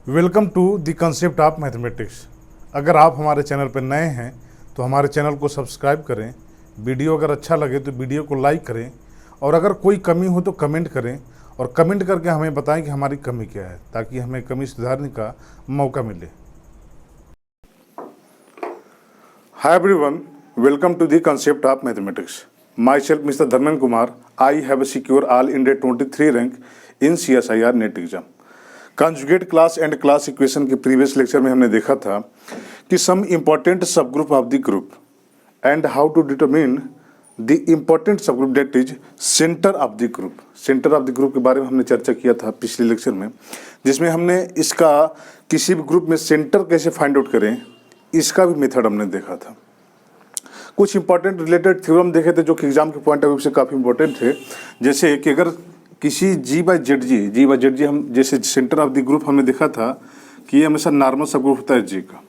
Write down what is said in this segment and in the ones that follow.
Welcome to the concept of mathematics. अगर आप हमारे चैनल पर नए हैं तो हमारे चैनल को सब्सक्राइब करें। वीडियो अगर अच्छा लगे तो वीडियो को लाइक करें और अगर कोई कमी हो तो कमेंट करें और कमेंट करके हमें बताएं कि हमारी कमी क्या है, ताकि हमें कमी सुधारने का मौका मिले। Hi everyone, welcome to the concept of mathematics. Myself mister Dharmendra Kumar. I have secure all India 23 rank in CSIR NET exam. Conjugate class and class equation के प्रीवियस लेक्चर में हमने देखा था कि some important subgroup of the group and how to determine the important subgroup that is centre of the group. Centre of the group के बारे में हमने चर्चा किया था पिछले लेक्चर में, जिसमें हमने इसका किसी भी ग्रुप में सेंटर कैसे फाइंड आउट करें इसका भी मेथड हमने देखा था। कुछ इंपॉर्टेंट रिलेटेड थ्योरम देखे थे जो कि एग्जाम के पॉइंट ऑफ व्यू से काफ़ी इंपॉर्टेंट थे, जैसे कि अगर किसी G/ZG हम जैसे सेंटर ऑफ द ग्रुप हमने देखा था कि ये हमेशा नॉर्मल सब ग्रुप होता है G का,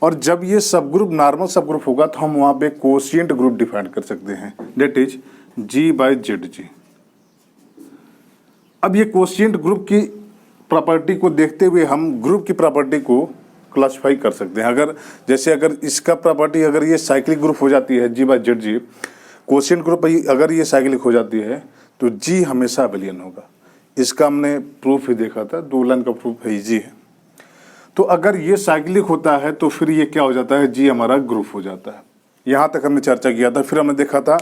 और जब ये सब ग्रुप नॉर्मल सब ग्रुप होगा तो हम वहाँ पे कोशिएंट ग्रुप डिफाइन कर सकते हैं, डेट इज G/ZG। अब ये कोशिएंट ग्रुप की प्रॉपर्टी को देखते हुए हम ग्रुप की प्रॉपर्टी को क्लासिफाई कर सकते हैं। अगर इसका प्रॉपर्टी अगर ये साइक्लिक ग्रुप हो जाती है G/ZG, कोशिएंट ग्रुप अगर ये साइक्लिक हो जाती है तो G हमेशा अबेलियन होगा। इसका हमने प्रूफ ही देखा था, 2 लाइन का प्रूफ है, G है। तो अगर ये साइक्लिक होता है तो फिर ये क्या हो जाता है, G हमारा ग्रुप हो जाता है। यहाँ तक हमने चर्चा किया था। फिर हमने देखा था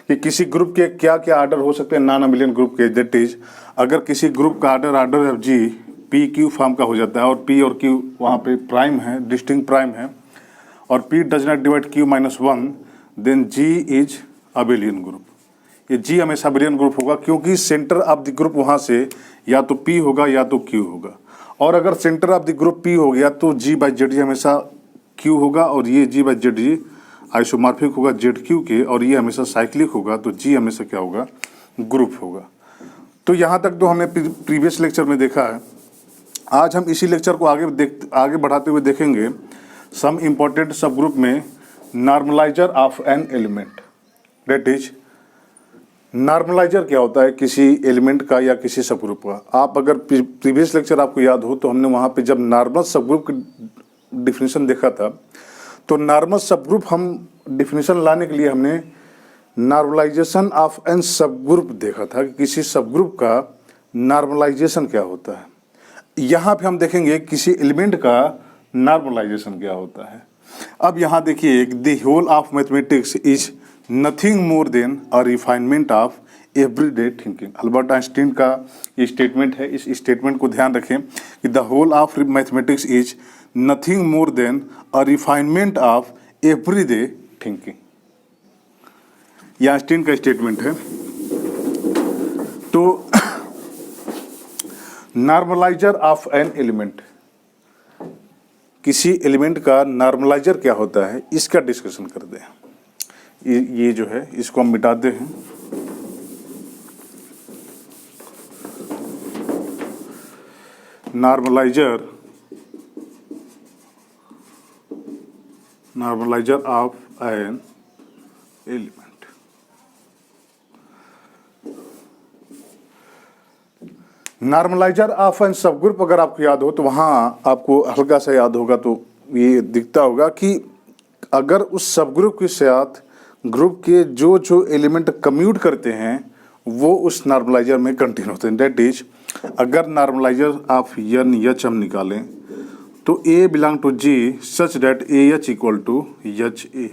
कि किसी ग्रुप के क्या क्या आर्डर हो सकते हैं नॉन अबेलियन ग्रुप के, दैट इज अगर किसी ग्रुप का आर्डर है G PQ फॉर्म का हो जाता है और P और Q वहाँ पे प्राइम है, डिस्टिंक्ट प्राइम है, और P does not divide Q-1, then G is abelian group. ये G हमेशा अबेलियन ग्रुप होगा क्योंकि सेंटर ऑफ द ग्रुप वहाँ से या तो P होगा या तो Q होगा, और अगर centre of the group P हो गया तो G/ZG हमेशा Q होगा, और ये G/ZG आइसोमॉर्फिक होगा ZQ के, और ये हमेशा साइक्लिक होगा, तो G हमेशा क्या होगा, ग्रुप होगा। तो यहाँ तक तो हमने प्रीवियस लेक्चर में देखा है। आज हम इसी लेक्चर को आगे बढ़ाते हुए देखेंगे सम इम्पोर्टेंट सब ग्रुप में normaliser of an element, that is normaliser क्या होता है किसी एलिमेंट का या किसी सब ग्रुप का। आप अगर प्रीवियस लेक्चर आपको याद हो तो हमने वहाँ पे जब नॉर्मल सब ग्रुप की डिफिनीशन देखा था, तो नॉर्मल सब ग्रुप हम डिफिनीशन लाने के लिए हमने normalisation of an sub group देखा था कि किसी सब ग्रुप का नॉर्मलाइजेशन क्या होता है। यहाँ पे हम देखेंगे किसी एलिमेंट का नॉर्मलाइजेशन क्या होता है। अब यहाँ देखिए, the whole of mathematics is nothing more than a refinement of everyday thinking. Albert Einstein का ये स्टेटमेंट है। इस स्टेटमेंट को ध्यान रखें कि the whole of mathematics is nothing more than a refinement of everyday thinking. ये आइंस्टीन का स्टेटमेंट है। तो नॉर्मलाइजर ऑफ एन एलिमेंट, किसी एलिमेंट का नॉर्मलाइजर क्या होता है इसका डिस्कशन करते हैं। ये जो है इसको हम मिटाते हैं। Normaliser of an element. Normaliser of an sub group अगर आपको याद हो तो वहाँ आपको हल्का सा याद होगा तो ये दिखता होगा कि अगर उस सब ग्रुप के साथ ग्रुप के जो एलिमेंट कम्यूट करते हैं वो उस नॉर्मलाइजर में कंटेन होते हैं। दैट इज अगर नॉर्मलाइजर ऑफ NH हम निकालें तो A belong to G such that AH equal to HA।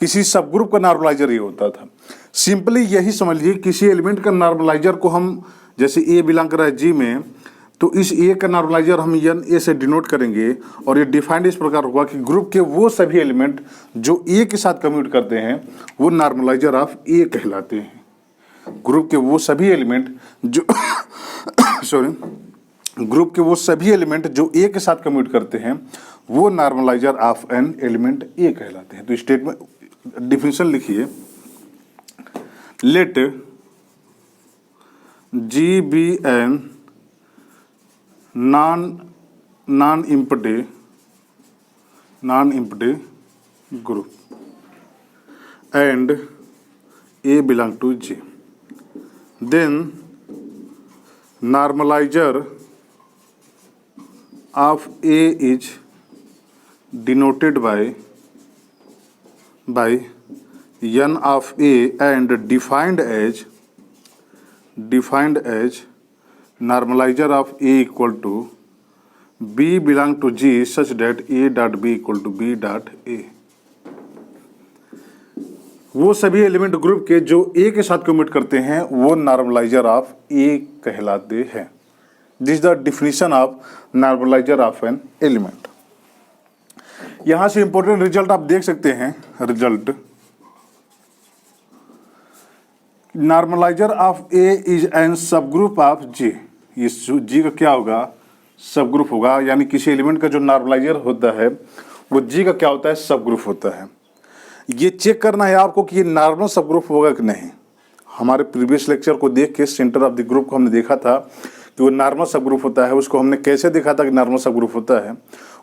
किसी सब ग्रुप का नॉर्मलाइजर ये होता था। सिंपली यही समझ लीजिए, किसी एलिमेंट का नॉर्मलाइजर को हम, जैसे A बिलोंग कर रहा है G में, तो इस A का नॉर्मलाइजर हम NA से डिनोट करेंगे, और ये डिफाइंड इस प्रकार होगा कि ग्रुप के वो सभी एलिमेंट जो A के साथ कम्यूट करते हैं वो नॉर्मलाइजर ऑफ A कहलाते हैं। ग्रुप के वो सभी एलिमेंट जो ग्रुप के वो सभी एलिमेंट जो A के साथ कम्यूट करते हैं वो normaliser of an element A कहलाते हैं। तो स्टेटमेंट डिफिनेशन लिखिए, let G be an non empty group and A belong to G, then normalizer of A is denoted by n of A and defined as normalizer of A equal to B belong to G such that A dot B equal to B dot A। वो सभी element group के जो ए के साथ commute करते हैं वो normaliser of ए कहलाते हैं। This is the definition of normaliser of an element. यहां से इंपॉर्टेंट रिजल्ट आप देख सकते हैं। Result normaliser of A is N sub group of जी। इस जी का क्या होगा? सब ग्रुप होगा, यानी किसी एलिमेंट का जो नॉर्मलाइजर होता है वो जी का क्या होता है? सब ग्रुप होता है। ये चेक करना है आपको कि ये नॉर्मल सब ग्रुप होगा कि नहीं। हमारे प्रीवियस लेक्चर को देख के सेंटर ऑफ द ग्रुप को हमने देखा था कि वो नॉर्मल सब ग्रुप होता है। उसको हमने कैसे देखा था कि नॉर्मल सब ग्रुप होता है,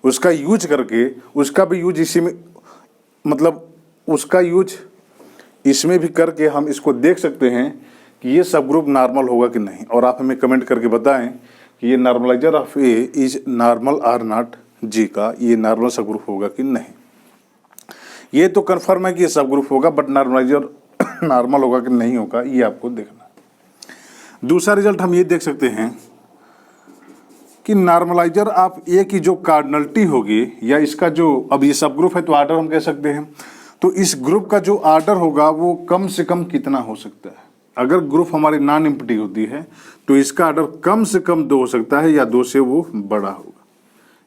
उसका यूज करके, उसका भी यूज इसी में, मतलब उसका यूज इसमें भी करके हम इसको देख सकते हैं कि ये सब ग्रुप नॉर्मल होगा कि नहीं। और आप हमें कमेंट करके बताएं कि ये normaliser of A is normal or not G का, ये नॉर्मल सब ग्रुप होगा कि नहीं। ये तो कन्फर्म है कि ये सब ग्रुप होगा, बट नॉर्मलाइजर नॉर्मल होगा कि नहीं होगा ये आपको देखना है। दूसरा रिजल्ट हम ये देख सकते हैं कि नॉर्मलाइजर ऑफ ए की जो कार्डिनलिटी होगी, या इसका जो, अब ये सब ग्रुप है तो आर्डर हम कह सकते हैं, तो इस ग्रुप का जो आर्डर होगा वो कम से कम कितना हो सकता है। अगर ग्रुप हमारी नॉन एम्प्टी होती है तो इसका आर्डर कम से कम 2 हो सकता है, या 2 से वो बड़ा होगा,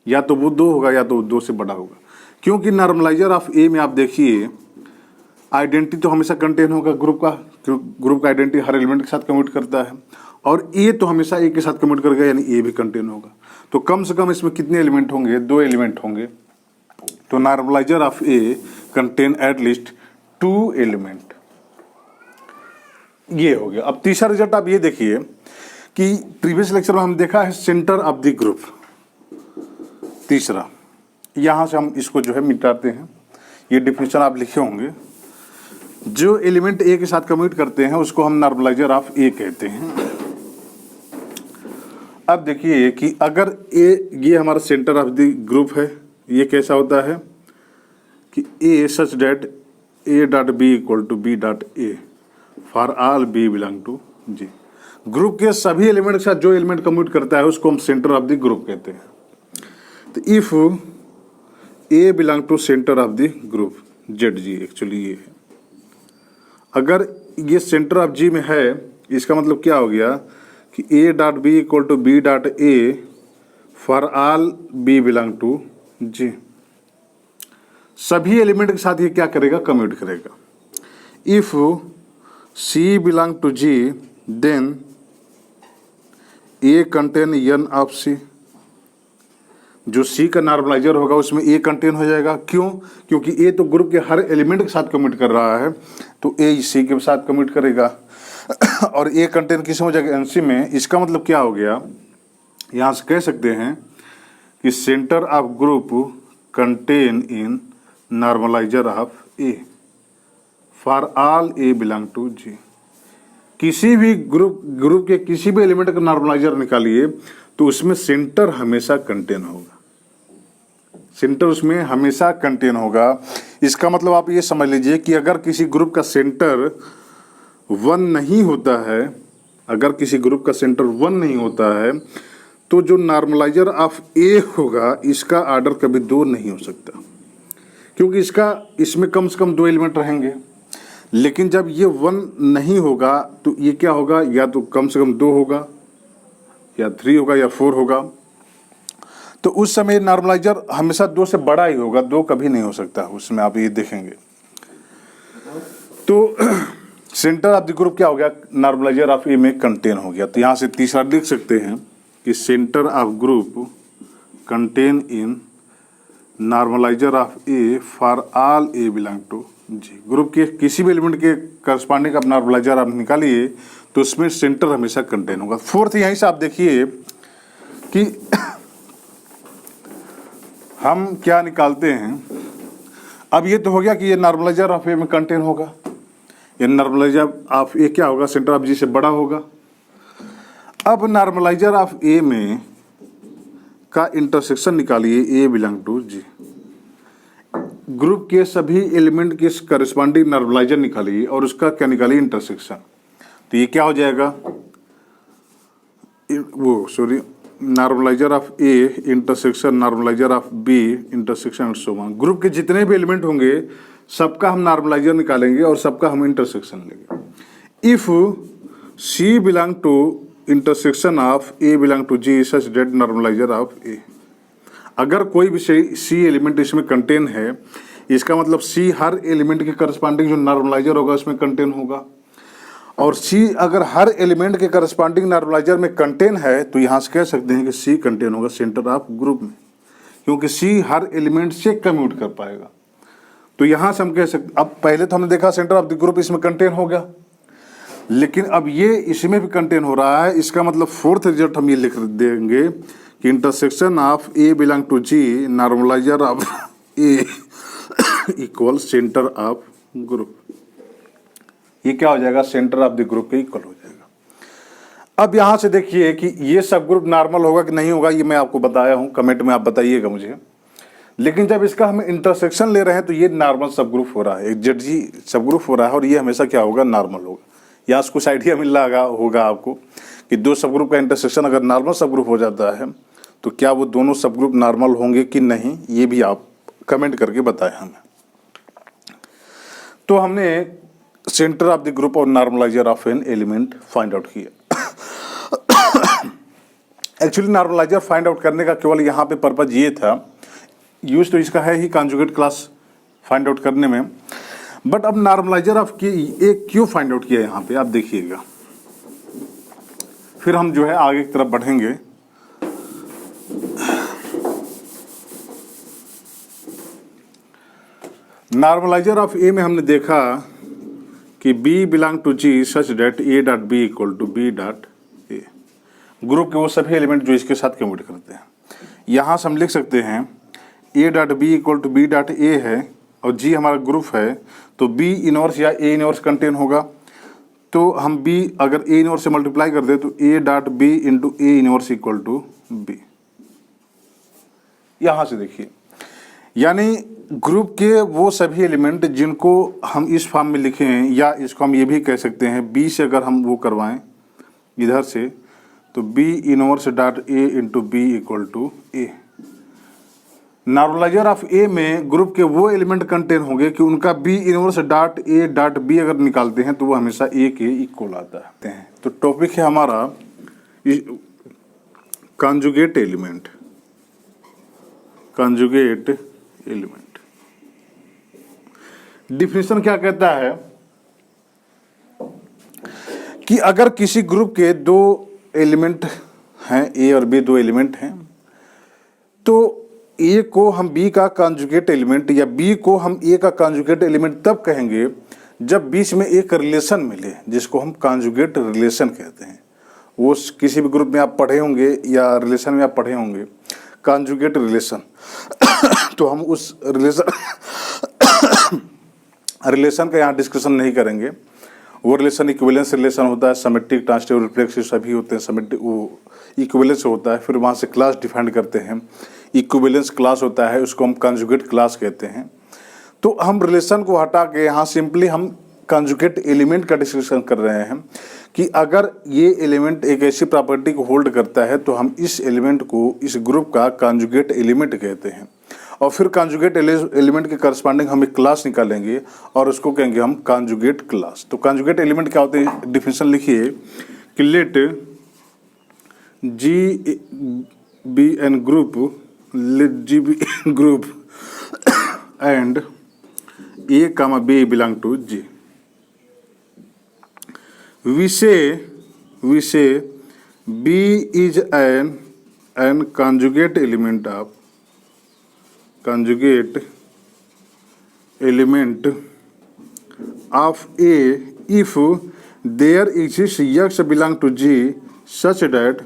या तो वो 2 होगा या तो 2 से बड़ा होगा। क्योंकि नॉर्मलाइजर ऑफ ए में आप देखिए आइडेंटिटी तो हमेशा कंटेन होगा ग्रुप का, ग्रुप का आइडेंटिटी हर एलिमेंट के साथ कम्यूट करता है, और ए तो हमेशा ए के साथ कम्यूट करेगा, यानी ए भी कंटेन होगा। तो कम से कम इसमें कितने एलिमेंट होंगे? 2 एलिमेंट होंगे। तो normaliser of A contain at least 2 element. ये हो गया। अब तीसरा रिजल्ट आप ये देखिए कि प्रीवियस लेक्चर में हम देखा है सेंटर ऑफ द ग्रुप। तीसरा, यहां से हम इसको जो है मिटाते हैं। ये डिफिनेशन आप लिखे होंगे। जो एलिमेंट ए के साथ कम्यूट करते हैं उसको हम नॉर्मलाइजर ऑफ ए कहते हैं। अब देखिए कि अगर ए, ये हमारा सेंटर ऑफ द ग्रुप है, ये कैसा होता है कि A such that A dot B equal to B dot A for all B belong to G. Group के सभी एलिमेंट के साथ जो एलिमेंट कम्यूट करता है उसको हम सेंटर ऑफ द ग्रुप कहते हैं। तो if A belong to centre of the group Z G, actually ये है, अगर ये सेंटर ऑफ जी में है, इसका मतलब क्या हो गया कि A dot B equal to B dot A for all B belong to G. सभी एलिमेंट के साथ ये क्या करेगा? कम्यूट करेगा। If C belong to G then A contain N of C. जो सी का नॉर्मलाइजर होगा उसमें ए कंटेन हो जाएगा। क्यों? क्योंकि ए तो ग्रुप के हर एलिमेंट के साथ कम्यूट कर रहा है, तो ए सी के साथ कम्यूट करेगा और ए कंटेन किस में हो जाएगा? एनसी में। इसका मतलब क्या हो गया? यहाँ से कह सकते हैं कि centre of group contain in normaliser of A for all A belong to G. किसी भी ग्रुप के किसी भी एलिमेंट का नॉर्मलाइजर निकालिए तो उसमें सेंटर हमेशा कंटेन होगा। सेंटर उसमें हमेशा कंटेन होगा। इसका मतलब आप ये समझ लीजिए कि अगर किसी ग्रुप का सेंटर 1 नहीं होता है, अगर किसी ग्रुप का सेंटर 1 नहीं होता है तो जो नॉर्मलाइजर ऑफ ए होगा इसका आर्डर कभी 2 नहीं हो सकता, क्योंकि इसमें कम से कम 2 एलिमेंट रहेंगे। लेकिन जब ये 1 नहीं होगा तो ये क्या होगा? या तो कम से कम 2 होगा, या 3 होगा, या 4 होगा। तो उस समय नॉर्मलाइजर हमेशा 2 से बड़ा ही होगा, 2 कभी नहीं हो सकता उसमें, आप ये देखेंगे। तो सेंटर ऑफ द ग्रुप क्या हो गया? नॉर्मलाइजर ऑफ ए में कंटेन हो गया। तो यहाँ से तीसरा लिख सकते हैं कि centre of group contain in normaliser of A for all A belong to G. Group के किसी भी एलिमेंट के करस्पॉन्डिंग आप नॉर्मलाइजर आप निकालिए तो उसमें सेंटर हमेशा कंटेन होगा। फोर्थ, यहीं से आप देखिए कि हम क्या निकालते हैं। अब ये तो हो गया कि ये नॉर्मलाइजर ऑफ ए में कंटेन होगा, ये नॉर्मलाइजर ऑफ ए क्या होगा? सेंटर ऑफ जी से बड़ा होगा। अब नॉर्मलाइजर ऑफ ए में का इंटरसेक्शन निकालिए, ए बिलोंग टू जी। ग्रुप के सभी एलिमेंट के करस्पॉन्डिंग नॉर्मलाइजर निकालिए और उसका क्या निकालिए, इंटरसेक्शन। तो ये क्या हो जाएगा, normaliser of A intersection normaliser of B intersection and so on. Group के जितने भी एलिमेंट होंगे सबका हम नॉर्मलाइजर निकालेंगे और सबका हम इंटरसेक्शन लेंगे। If C belong to intersection of A belong to G such that normaliser of A. अगर कोई भी सी एलिमेंट इसमें कंटेन है, इसका मतलब सी हर एलिमेंट के करस्पॉन्डिंग जो नॉर्मलाइजर होगा उसमें कंटेन होगा, और सी अगर हर एलिमेंट के करस्पॉन्डिंग नॉर्मलाइजर में कंटेन है तो यहाँ से कह सकते हैं कि सी कंटेन होगा सेंटर ऑफ ग्रुप में, क्योंकि सी हर एलिमेंट से कम्यूट कर पाएगा। तो यहाँ से हम कह सकते, अब पहले तो हमने देखा सेंटर ऑफ द ग्रुप इसमें कंटेन हो गया, लेकिन अब ये इसमें भी कंटेन हो रहा है। इसका मतलब फोर्थ रिजल्ट हम ये लिख देंगे कि intersection of A belong to G normalizer of A equal centre of group. ये क्या हो जाएगा, सेंटर ऑफ द ग्रुप के इक्वल हो जाएगा। अब यहां से देखिए कि ये सब ग्रुप नॉर्मल होगा कि नहीं होगा, ये मैं आपको बताया हूं, कमेंट में आप बताइएगा मुझे। लेकिन जब इसका हम इंटरसेक्शन ले रहे हैं तो ये नॉर्मल सब ग्रुप हो रहा है, एक जेडजी सब ग्रुप हो रहा है, और ये हमेशा क्या होगा, नॉर्मल होगा। यहाँ से कुछ आइडिया मिल रहा होगा आपको कि दो सब ग्रुप का इंटरसेक्शन अगर नॉर्मल सब ग्रुप हो जाता है तो क्या वो दोनों सब ग्रुप नॉर्मल होंगे कि नहीं, ये भी आप कमेंट करके बताएं हमें। तो हमने सेंटर ऑफ द ग्रुप और normaliser of an element find out किया। एक्चुअली नॉर्मलाइजर फाइंड आउट करने का केवल यहाँ पे पर्पज ये था, यूज तो इसका है ही कॉन्जुगेट क्लास फाइंड आउट करने में, बट अब नॉर्मलाइजर ऑफ की एक क्यों फाइंड आउट किया यहाँ पे आप देखिएगा, फिर हम जो है आगे की तरफ बढ़ेंगे। नॉर्मलाइजर ऑफ ए में हमने देखा कि B belong to G such that A dot B equal to B dot A. Group के वो सभी एलिमेंट जो इसके साथ कम्यूट करते हैं। यहाँ से हम लिख सकते हैं A dot B equal to B dot A है और G हमारा ग्रुप है, तो B इनवर्स या A इनवर्स कंटेन होगा। तो हम B अगर A इनवर्स से मल्टीप्लाई कर दे तो A dot B into A inverse equal to B। यहाँ से देखिए, यानी ग्रुप के वो सभी एलिमेंट जिनको हम इस फॉर्म में लिखे हैं, या इसको हम ये भी कह सकते हैं B से अगर हम वो करवाएं इधर से, तो B inverse dot A into B equal to A। Normalizer of A में ग्रुप के वो एलिमेंट कंटेन होंगे कि उनका B inverse dot A dot B अगर निकालते हैं तो वो हमेशा A के इक्वल आता है। तो टॉपिक है हमारा conjugate element. Conjugate element definition क्या कहता है कि अगर किसी ग्रुप के दो एलिमेंट हैं, ए और बी दो एलिमेंट हैं, तो ए को हम बी का कॉन्जुगेट एलिमेंट या बी को हम ए का कॉन्जुगेट एलिमेंट तब कहेंगे जब बीच में एक रिलेशन मिले, जिसको हम कॉन्जुगेट रिलेशन कहते हैं। वो किसी भी ग्रुप में आप पढ़े होंगे या रिलेशन में आप पढ़े होंगे कॉन्जुगेट रिलेशन। तो हम उस रिलेशन का यहाँ डिस्कशन नहीं करेंगे। वो रिलेशन इक्विवेलेंस रिलेशन होता है, सिमेट्रिक, ट्रांजिटिव, रिफ्लेक्सिव सभी होते हैं। सिमेट्रिक वो इक्विवेलेंस होता है, फिर वहाँ से क्लास डिफाइन करते हैं। इक्विवेलेंस क्लास होता है, उसको हम कॉन्जुगेट क्लास कहते हैं। तो हम रिलेशन को हटा के यहाँ सिंपली हम कॉन्जुगेट एलिमेंट का डिस्कशन कर रहे हैं कि अगर ये एलिमेंट एक ऐसी प्रॉपर्टी को होल्ड करता है तो हम इस एलिमेंट को इस ग्रुप का कॉन्जुगेट एलिमेंट कहते हैं। और फिर कॉन्जुगेट एलिमेंट के करस्पॉन्डिंग हम एक क्लास निकालेंगे और उसको कहेंगे हम कॉन्जुगेट क्लास। तो कॉन्जुगेट एलिमेंट क्या होते हैं, डिफिनेशन लिखिए कि let G be an group, let G be group and A comma B belong to G. we say B is an conjugate element of A if there exists X belong to G such that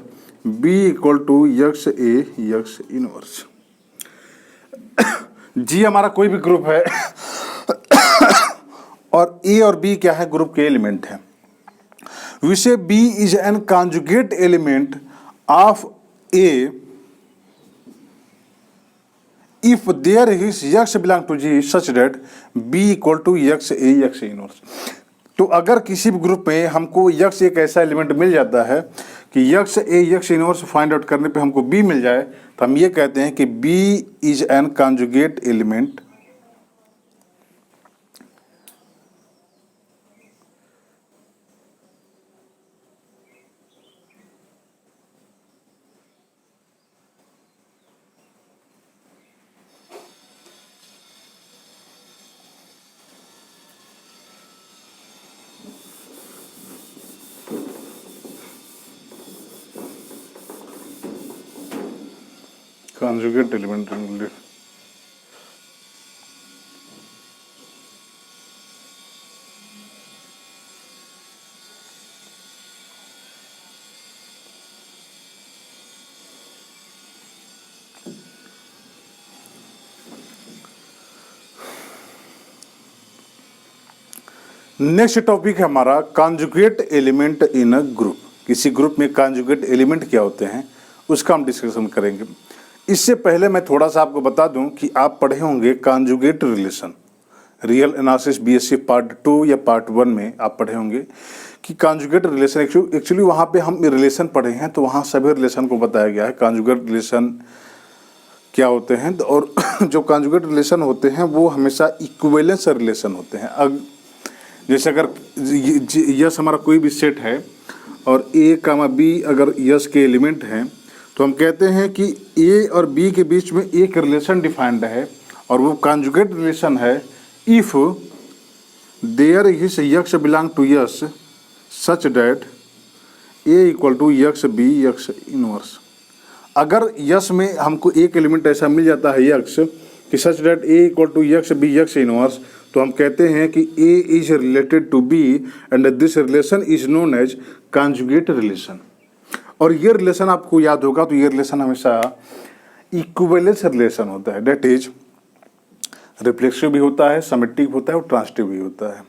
B equal to X A X inverse। G हमारा कोई भी group है और A और B क्या है, group के element है। We say B is an conjugate element of A if there is x belong to G such that B equal to x A inverse. तो अगर किसी भी ग्रुप में हमको यक्स एक ऐसा एलिमेंट मिल जाता है कि यक्स ए यक्स इनवर्स फाइंड आउट करने पे हमको बी मिल जाए, तो हम ये कहते हैं कि B is an conjugate element conjugate element only. Next topic है हमारा conjugate element in a group. किसी ग्रुप में कॉन्जुगेट एलिमेंट क्या होते हैं उसका हम डिस्कशन करेंगे। इससे पहले मैं थोड़ा सा आपको बता दूं कि आप पढ़े होंगे conjugate relation, real analysis BSc part 2 या पार्ट 1 में आप पढ़े होंगे कि कॉन्जुगेट रिलेशन एक्चुअली वहाँ पे हम रिलेशन पढ़े हैं, तो वहाँ सभी रिलेशन को बताया गया है कॉन्जुगेट रिलेशन क्या होते हैं। और जो कॉन्जुगेट रिलेशन होते हैं वो हमेशा इक्विवेलेंस रिलेशन होते हैं। अब जैसे अगर यस हमारा कोई भी सेट है और ए कामा बी अगर यस के एलिमेंट हैं, तो हम कहते हैं कि ए और बी के बीच में एक रिलेशन डिफाइंड है और वो कॉन्जुगेट रिलेशन है if there is x belong to S such that A equal to x B x inverse. अगर यस में हमको एक एलिमेंट ऐसा मिल जाता है यक्स कि such that A equal to x B x inverse, तो हम कहते हैं कि A is related to B and this relation is known as conjugate relation. और ये रिलेशन आपको याद होगा तो ये रिलेशन हमेशा इक्विवेलेंस रिलेशन होता है, दैट इज रिफ्लेक्सिव भी होता है, सिमेट्रिक होता है और ट्रांजिटिव भी होता है।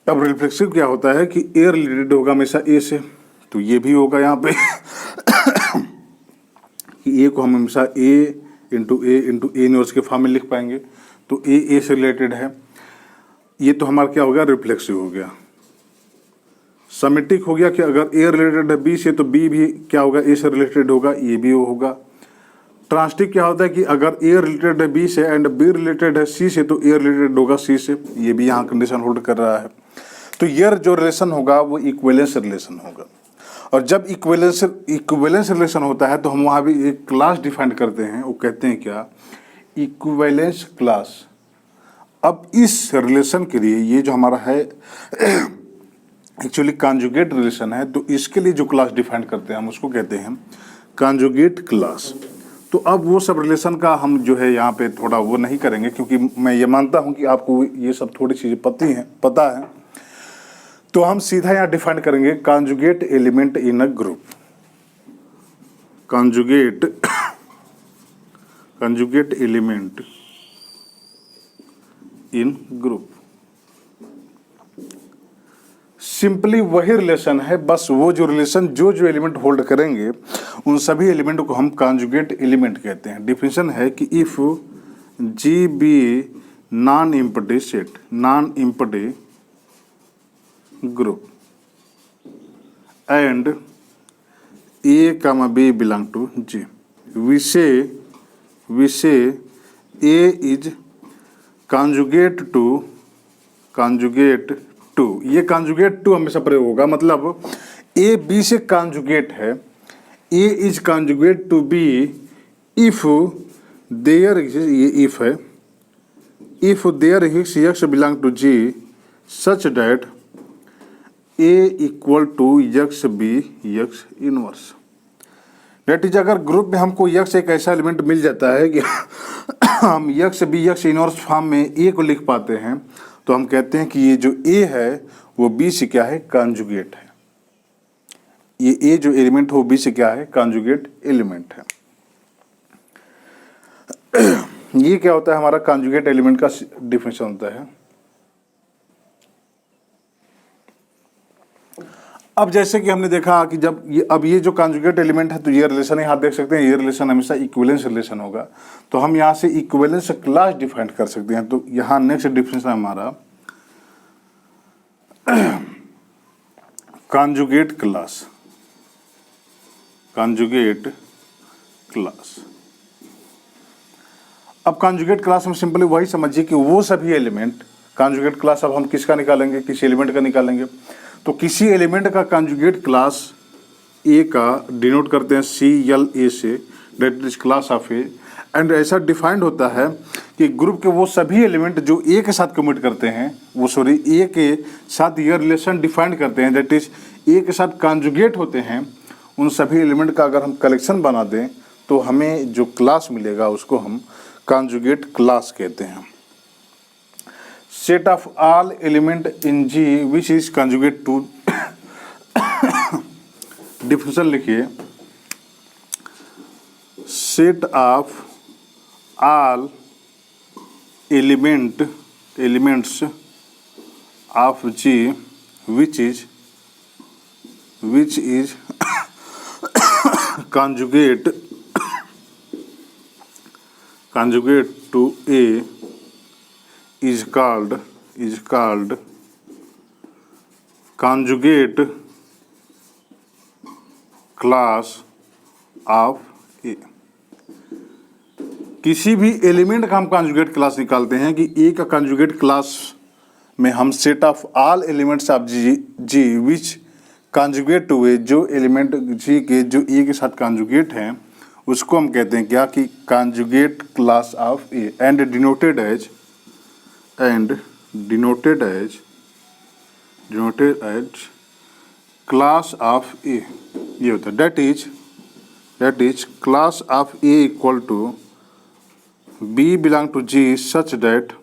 अब रिफ्लेक्सिव क्या होता है कि ए रिलेटेड होगा हमेशा ए से, तो ये भी होगा यहाँ पे कि ए को हम हमेशा ए इंटू ए इनवर्स के फॉर्म में लिख पाएंगे, तो ए से रिलेटेड है। ये तो हमारा क्या हो गया, रिफ्लेक्सिव हो गया। सिमेट्रिक हो गया कि अगर ए रिलेटेड है बी से तो बी भी क्या होगा, ए से रिलेटेड होगा, ये भी होगा। ट्रांजिटिव क्या होता है कि अगर ए रिलेटेड है बी से एंड बी रिलेटेड है सी से तो ए रिलेटेड होगा सी से, ये भी यहाँ कंडीशन होल्ड कर रहा है। तो ये जो रिलेशन होगा वो इक्विवेलेंस रिलेशन होगा। और जब इक्विवेलेंस रिलेशन होता है तो हम वहाँ भी एक क्लास डिफाइन करते हैं, वो कहते हैं क्या, इक्विवेलेंस क्लास। अब इस रिलेशन के लिए ये जो हमारा है एक्चुअली कॉन्जुगेट रिलेशन है, तो इसके लिए जो क्लास डिफाइन करते हैं हम उसको कहते हैं कॉन्जुगेट क्लास। तो अब वो सब रिलेशन का हम जो है यहाँ पे थोड़ा वो नहीं करेंगे, क्योंकि मैं ये मानता हूँ कि आपको ये सब थोड़ी चीज़ें पता है। तो हम सीधा यहाँ डिफाइन करेंगे conjugate element in a group. Conjugate element in group simply वही रिलेशन है, बस वो जो रिलेशन जो एलिमेंट होल्ड करेंगे उन सभी एलिमेंट को हम कॉन्जुगेट एलिमेंट कहते हैं। डिफिनेशन है कि if G be non empty set, non empty group and A comma B belong to G, we say A is conjugate to ये conjugate to हमेशा प्रयोग होगा, मतलब A B से conjugate है, A is conjugate to B if there is, ये if है, if there is x belong to G such that A equal to x B x inverse. That is अगर group में हमको x एक ऐसा element मिल जाता है कि हम x B x inverse form में ए को लिख पाते हैं, तो हम कहते हैं कि ये जो ए है वो बी से क्या है, कॉन्जुगेट है। ये ए जो एलिमेंट हो बी से क्या है, कॉन्जुगेट एलिमेंट है। ये क्या होता है, हमारा कॉन्जुगेट एलिमेंट का डिफिनेशन होता है। अब जैसे कि हमने देखा कि जब ये जो कॉन्जुगेट एलिमेंट है तो ये रिलेशन यहाँ देख सकते हैं, ये रिलेशन हमेशा इक्विवेलेंस रिलेशन होगा। तो हम यहाँ से इक्विवेलेंस क्लास डिफाइन कर सकते हैं। तो यहाँ नेक्स्ट डिफरेंस है हमारा कॉन्जुगेट क्लास। कॉन्जुगेट क्लास, अब कॉन्जुगेट क्लास में सिंपली वही समझिए कि वो सभी एलिमेंट, कॉन्जुगेट क्लास अब हम किसका निकालेंगे, किसी एलिमेंट का निकालेंगे। तो किसी एलिमेंट का कॉन्जुगेट क्लास ए का डिनोट करते हैं CLA से, that is class of A. And ऐसा डिफाइंड होता है कि ग्रुप के वो सभी एलिमेंट जो ए के साथ कमिट करते हैं, वो सॉरी ए के साथ ये रिलेशन डिफाइंड करते हैं, दैट इज ए के साथ कॉन्जुगेट होते हैं, उन सभी एलिमेंट का अगर हम कलेक्शन बना दें तो हमें जो क्लास मिलेगा उसको हम कॉन्जुगेट क्लास कहते हैं। Set of all element in G which is conjugate to, definition लिखिए, set of all elements of G which is conjugate to A is called conjugate class of A। किसी भी element का हम conjugate class निकालते हैं कि ए का conjugate class में हम set of all elements of G which conjugate हुए, जो एलिमेंट जी के जो ए के साथ कॉन्जुगेट हैं उसको हम कहते हैं क्या कि conjugate class of A. And denoted as class of A, ये होता है that is class of A equal to B belong to G such that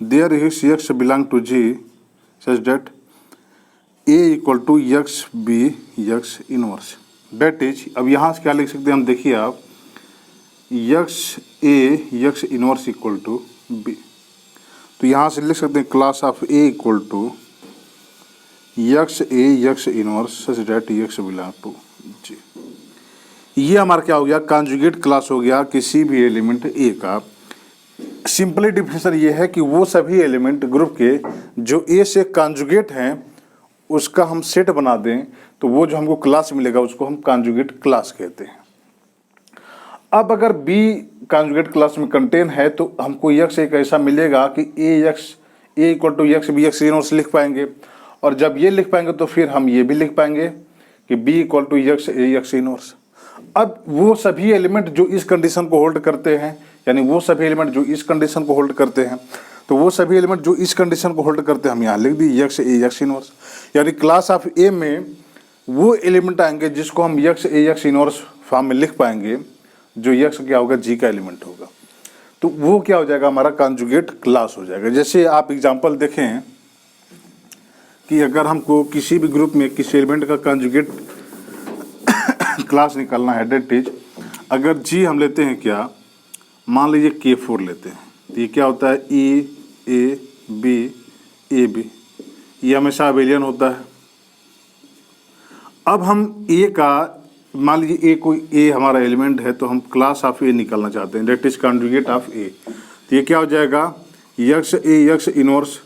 there is x belong to G such that A equal to x B x inverse. That is, अब यहाँ से क्या लिख सकते हैं हम, देखिए आप, x A x inverse equal to b. तो यहाँ से लिख सकते हैं class of A equal to x A x inverse such that x belong to G. ये हमारा क्या हो गया, कॉन्जुगेट क्लास हो गया किसी भी एलिमेंट ए का। सिंपली डिफिनेशन ये है कि वो सभी एलिमेंट ग्रुप के जो ए से कॉन्जुगेट हैं उसका हम सेट बना दें तो वो जो हमको क्लास मिलेगा उसको हम कॉन्जुगेट क्लास कहते हैं। अब अगर बी कॉन्जुगेट क्लास में कंटेन है तो हमको यक्स एक ऐसा मिलेगा कि a equal to x B x inverse लिख पाएंगे, और जब ये लिख पाएंगे तो फिर हम ये भी लिख पाएंगे कि B equal to x A x inverse. अब वो सभी एलिमेंट जो इस कंडीशन को होल्ड करते हैं, यानी वो सभी एलिमेंट जो इस कंडीशन को होल्ड करते हैं, तो वो सभी एलिमेंट जो इस कंडीशन को होल्ड करते हैं हम यहाँ लिख दी यक्स ए यक्स इनवर्स। यानी क्लास ऑफ ए में वो एलिमेंट आएंगे जिसको हम यक्स ए यक्स इनवर्स फॉर्म में लिख पाएंगे, जो यक्स क्या होगा जी का एलिमेंट होगा। तो वो क्या हो जाएगा, हमारा कॉन्जुगेट क्लास हो जाएगा। जैसे आप एग्जांपल देखें कि अगर हमको किसी भी ग्रुप में किसी एलिमेंट का कॉन्जुगेट क्लास निकालना है, डेट इज अगर जी हम लेते हैं क्या, मान लीजिए K4 लेते हैं, तो ये क्या होता है ए बी, ये हमेशा अबेलियन होता है। अब हम ए का, मान लीजिए ए कोई ए हमारा एलिमेंट है तो हम क्लास ऑफ ए निकालना चाहते हैं, that is conjugate of A. तो ये क्या हो जाएगा, x A x inverse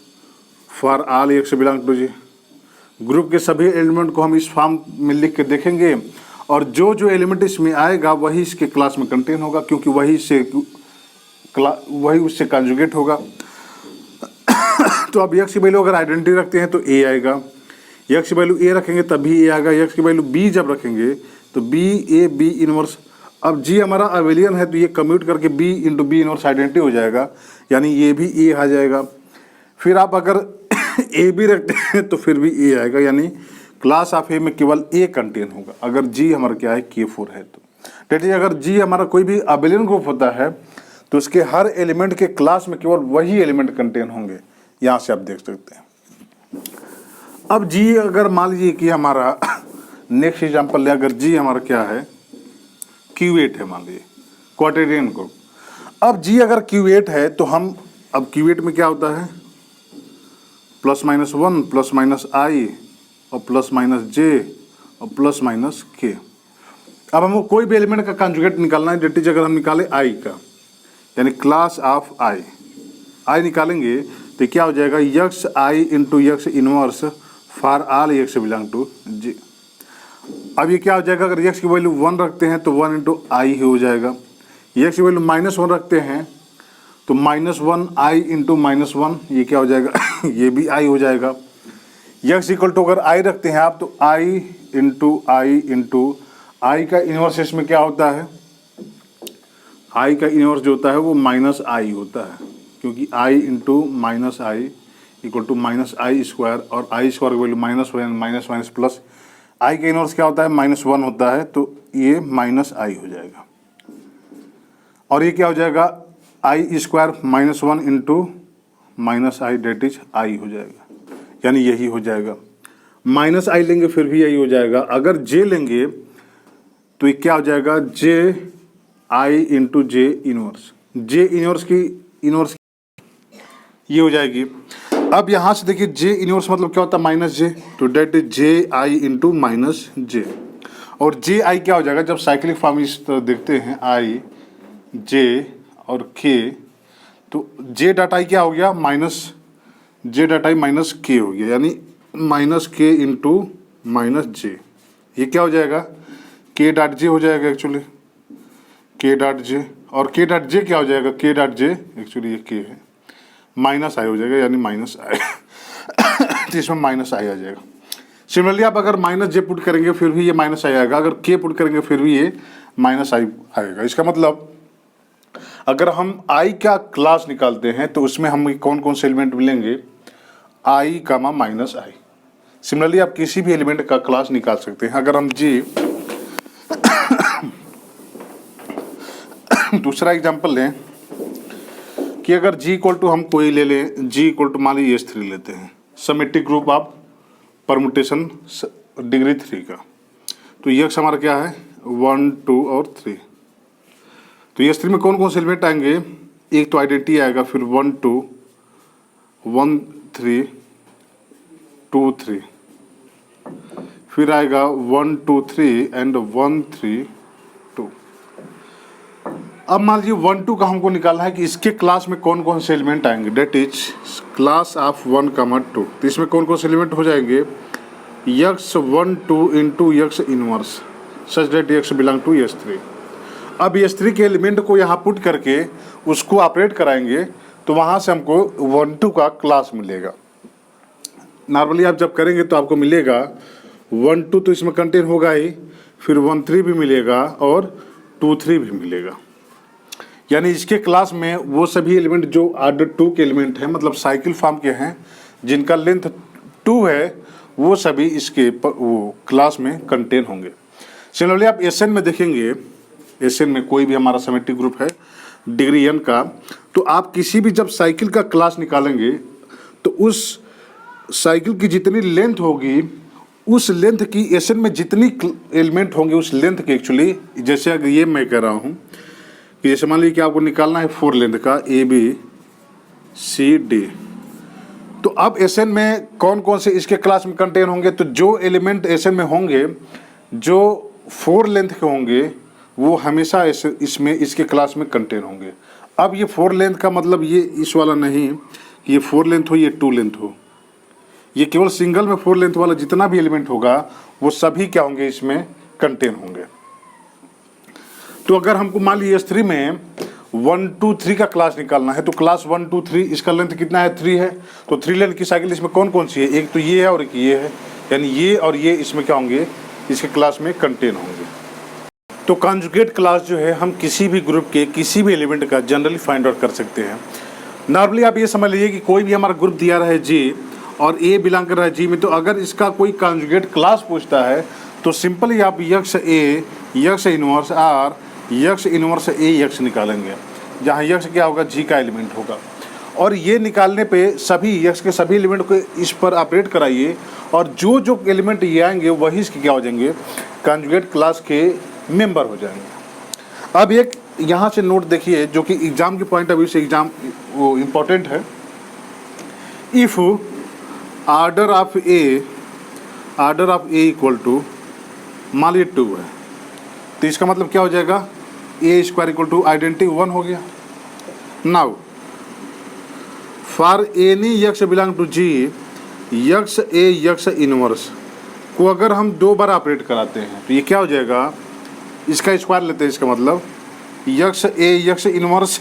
for all x belong to G. Group के सभी एलिमेंट को हम इस फॉर्म में लिख के देखेंगे और जो जो एलिमेंट इसमें आएगा वही इसके क्लास में कंटेन होगा, क्योंकि वही उससे कॉन्जुगेट होगा। तो अब यक्स की वैल्यू अगर आइडेंटिटी रखते हैं तो ए आएगा, यक्स की वैल्यू ए रखेंगे तब भी ए आएगा, यक्स की वैल्यू बी जब रखेंगे तो बी ए बी इनवर्स। अब जी हमारा अवेलियन है तो ये कम्यूट करके B into B inverse identity हो जाएगा, यानी ये भी ए आ जाएगा। फिर आप अगर ए भी रखते हैं तो फिर भी ए आएगा, यानी क्लास ऑफ ए में केवल ए कंटेन होगा अगर जी हमारा क्या है K4 है। तो डेट इज अगर जी हमारा कोई भी अबेलियन ग्रुप होता है तो उसके हर एलिमेंट के क्लास में केवल वही एलिमेंट कंटेन होंगे, यहाँ से आप देख सकते हैं। अब जी अगर मान लीजिए कि हमारा नेक्स्ट एग्जांपल ले, अगर जी हमारा क्या है Q8 है, मान लीजिए क्वाड्रेटियन ग्रुप। अब जी अगर Q8 है तो हम, अब Q8 में क्या होता है प्लस माइनस 1 प्लस माइनस आई और प्लस माइनस जे और प्लस माइनस के। अब हमको कोई भी एलिमेंट का कॉन्जुगेट निकालना है। डेट इज अगर हम निकाले आई का, यानी क्लास ऑफ आई निकालेंगे तो क्या हो जाएगा, x i into x inverse for all x belong to J. अब ये क्या हो जाएगा, अगर यक्स की वैल्यू 1 रखते हैं तो 1 इंटू आई ही हो जाएगा। यक्स की वैल्यू -1 रखते हैं तो -1 आई इंटू -1, ये क्या हो जाएगा ये भी आई हो जाएगा। यक्स इक्वल टू अगर आई रखते हैं आप तो आई इंटू आई का इनवर्स इसमें क्या होता है, आई का इनवर्स जो होता है वो माइनस आई होता है, क्योंकि i into minus i equal to minus i square, और आई स्क्वायर की वैल्यू -1 माइनस प्लस आई का इनवर्स क्या होता है -1 होता है, तो ये माइनस आई हो जाएगा। और ये क्या हो जाएगा, i square -1 into minus i that is i हो जाएगा, यानी यही हो जाएगा। माइनस आई लेंगे फिर भी यही हो जाएगा। अगर जे लेंगे तो ये क्या हो जाएगा, जे i into J inverse, J inverse की इनवर्स ये हो जाएगी। अब यहाँ से देखिए जे इनवर्स मतलब क्या होता है माइनस जे, तो that is j i into minus j. और जे आई क्या हो जाएगा, जब साइक्लिक फॉर्म इस तरह देखते हैं आई जे और के, तो जे डॉट आई क्या हो गया, जे डॉट आई माइनस के हो गया, यानी माइनस के इंटू माइनस जे। ये क्या हो जाएगा, के डॉट जे हो जाएगा एक्चुअली, के डॉट जे। और के डॉट जे क्या हो जाएगा, के डॉट जे एक्चुअली ये के है, माइनस आई हो जाएगा, यानी माइनस आई तो इसमें माइनस आई आ जाएगा। सिमिलरली आप अगर माइनस जे पुट करेंगे फिर भी ये माइनस आई आएगा, अगर के पुट करेंगे फिर भी ये माइनस आई आएगा। इसका मतलब अगर हम आई का क्लास निकालते हैं तो उसमें हम कौन कौन से एलिमेंट मिलेंगे, आई कामा माइनस आई। सिमिलरली आप किसी भी एलिमेंट का क्लास निकाल सकते हैं। अगर हम जी दूसरा एग्जांपल लें कि अगर g इक्वल टू हम कोई ले लें, g इक्वल टू मान लीजिए S3 लेते हैं, समेट्रिक ग्रुप ऑफ परमुटेशन डिग्री 3 का, तो यक्स हमारा क्या है 1 2 और 3। तो S3 में कौन कौन से एलिमेंट आएंगे, एक तो आइडेंटिटी आएगा, फिर 1 2 1 3 2 3, फिर आएगा 1 2 3 एंड 1 3 2। अब मान लीजिए 1 2 का हमको निकालना है कि इसके क्लास में कौन कौन से एलिमेंट आएंगे, डेट इज क्लास ऑफ 1 2। तो इसमें कौन कौन से एलिमेंट हो जाएंगे, x 1 2 into x inverse such that x belong to S3। अब S3 के एलिमेंट को यहाँ पुट करके उसको ऑपरेट कराएंगे तो वहाँ से हमको 1 2 का क्लास मिलेगा। नॉर्मली आप जब करेंगे तो आपको मिलेगा 1 2 तो इसमें कंटेन होगा ही, फिर 1 3 भी मिलेगा और 2 3 भी मिलेगा। यानी इसके क्लास में वो सभी एलिमेंट जो ऑर्डर 2 के एलिमेंट हैं, मतलब साइकिल फॉर्म के हैं, जिनका लेंथ 2 है, वो सभी इसके वो क्लास में कंटेन होंगे। सिमिलरली आप एसएन में देखेंगे, एसएन में कोई भी हमारा सिमेट्रिक ग्रुप है डिग्री n का, तो आप किसी भी जब साइकिल का क्लास निकालेंगे तो उस साइकिल की जितनी लेंथ होगी, उस लेंथ की एसएन में जितनी एलिमेंट होंगे उस लेंथ के एक्चुअली, जैसे अगर ये मैं कह रहा हूँ कि जैसे मान लीजिए कि आपको निकालना है 4 लेंथ का ABCD, तो अब एसएन में कौन कौन से इसके क्लास में कंटेन होंगे, तो जो एलिमेंट एसएन में होंगे जो 4 लेंथ के होंगे वो हमेशा इसमें इसके क्लास में कंटेन होंगे। अब ये 4 लेंथ का मतलब ये इस वाला नहीं कि ये 4 लेंथ हो, ये 2 लेंथ हो, ये केवल सिंगल में 4 लेंथ वाला जितना भी एलिमेंट होगा वो सभी क्या होंगे, इसमें कंटेन होंगे। तो अगर हमको मान लीजिए S3 में 1 2 3 का क्लास निकालना है, तो क्लास 1 2 3 इसका लेंथ कितना है 3 है, तो 3 लेंथ की साइकिल इसमें कौन कौन सी है, एक तो ये है और एक ये है, यानी ये और ये इसमें क्या होंगे, इसके क्लास में कंटेन होंगे। तो कॉन्जुगेट क्लास जो है हम किसी भी ग्रुप के किसी भी एलिमेंट का जनरली फाइंड आउट कर सकते हैं। नॉर्मली आप ये समझ लीजिए कि कोई भी हमारा ग्रुप दिया रहा है G और A बिलोंग कर रहा है G में, तो अगर इसका कोई कॉन्जुगेट क्लास पूछता है तो सिंपली आप x A x inverse R x inverse A x निकालेंगे, जहाँ यक्स क्या होगा, G का एलिमेंट होगा। और ये निकालने पे सभी यक्स के सभी एलिमेंट को इस पर ऑपरेट कराइए और जो जो एलिमेंट ये आएंगे वही इसके क्या हो जाएंगे, कॉन्जुगेट क्लास के मेंबर हो जाएंगे। अब एक यहाँ से नोट देखिए जो कि एग्जाम के पॉइंट ऑफ व्यू से एग्जाम वो इम्पोर्टेंट है। If order of A equal to मान लीजिए 2 है, तो इसका मतलब क्या हो जाएगा, A square equal to identity 1 हो गया। Now for any x belong to G, x A x inverse को अगर हम 2 बार ऑपरेट कराते हैं तो ये क्या हो जाएगा, इसका स्क्वायर लेते हैं, इसका मतलब यक्स ए यक्स इनवर्स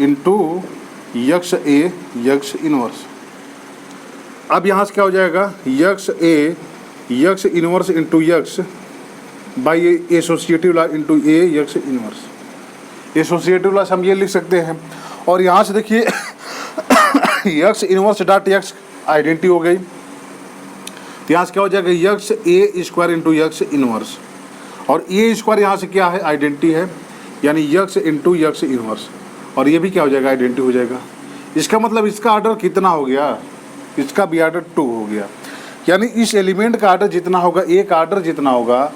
इंटू यक्स ए यक्स इनवर्स। अब यहाँ से क्या हो जाएगा, x A x inverse into x by associative law into A x inverse. Associative law हम ये लिख सकते हैं, और यहाँ से देखिए x inverse dot x identity हो गई, तो यहाँ से क्या हो जाएगा, यक्स ए स्क्वायर इंटू यक्स इनवर्स, और ए स्क्वायर यहाँ से क्या है, आइडेंटिटी है, यानी यक्स इंटू यक्स इनवर्स, और ये भी क्या हो जाएगा, आइडेंटिटी हो जाएगा। इसका मतलब इसका आर्डर कितना हो गया, इसका भी आर्डर 2 हो गया, यानी इस एलिमेंट का आर्डर जितना होगा, एक आर्डर जितना होगा,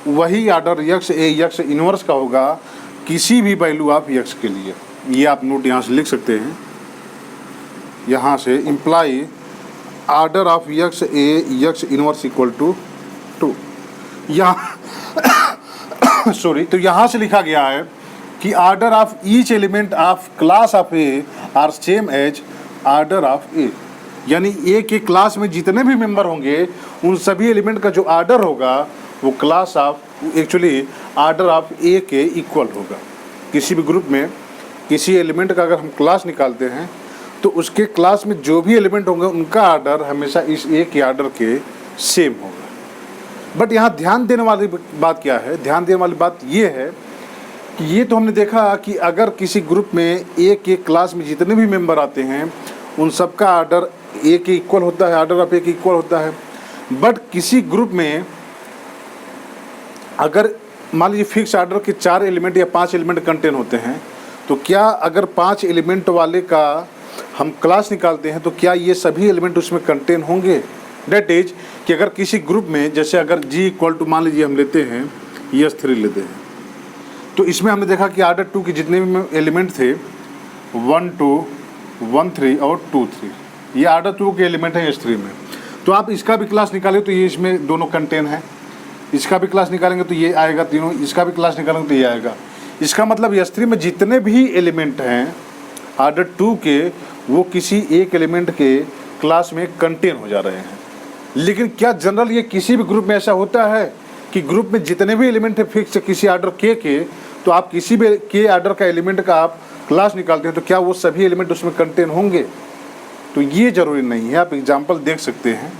वही आर्डर यक्स ए यक्स इनवर्स का होगा किसी भी वैल्यू ऑफ यक्स के लिए। ये आप नोट यहाँ से लिख सकते हैं, यहाँ से imply order of x A x inverse equal to 2। यहाँ सॉरी, तो यहाँ से लिखा गया है कि order of each element of class of a are same as order of a, यानी ए के क्लास में जितने भी मेंबर होंगे उन सभी एलिमेंट का जो आर्डर होगा वो class of actually order of a के इक्वल होगा। किसी भी ग्रुप में किसी एलिमेंट का अगर हम क्लास निकालते हैं तो उसके क्लास में जो भी एलिमेंट होंगे उनका आर्डर हमेशा इस ए के आर्डर के सेम होगा। बट यहाँ ध्यान देने वाली बात क्या है, ध्यान देने वाली बात ये है कि ये तो हमने देखा कि अगर किसी ग्रुप में ए के क्लास में जितने भी मेंबर आते हैं उन सबका आर्डर ए के इक्वल होता है, आर्डर ऑफ ए के इक्वल होता है। बट किसी ग्रुप में अगर मान लीजिए फिक्स आर्डर के 4 एलिमेंट या 5 एलिमेंट कंटेन होते हैं, तो क्या अगर 5 एलिमेंट वाले का हम क्लास निकालते हैं तो क्या ये सभी एलिमेंट उसमें कंटेन होंगे। डेट इज कि अगर किसी ग्रुप में जैसे अगर जी इक्वल टू मान लीजिए हम लेते हैं S3 लेते हैं, तो इसमें हमने देखा कि आर्डर 2 के जितने भी एलिमेंट थे 1 2 1 3 और 2 3, ये आर्डर 2 के एलिमेंट हैं S3 में। तो आप इसका भी क्लास निकालें तो ये इसमें दोनों कंटेन है, इसका भी क्लास निकालेंगे तो ये आएगा तीनों, इसका भी क्लास निकालेंगे तो ये आएगा। इसका मतलब S3 में जितने भी एलिमेंट हैं आर्डर 2 के वो किसी एक एलिमेंट के क्लास में कंटेन हो जा रहे हैं। लेकिन क्या जनरल ये किसी भी ग्रुप में ऐसा होता है कि ग्रुप में जितने भी एलिमेंट है फिक्स किसी आर्डर के, तो आप किसी भी के आर्डर का एलिमेंट का आप क्लास निकालते हैं तो क्या वो सभी एलिमेंट उसमें कंटेन होंगे? तो ये ज़रूरी नहीं है। आप एग्जांपल देख सकते हैं,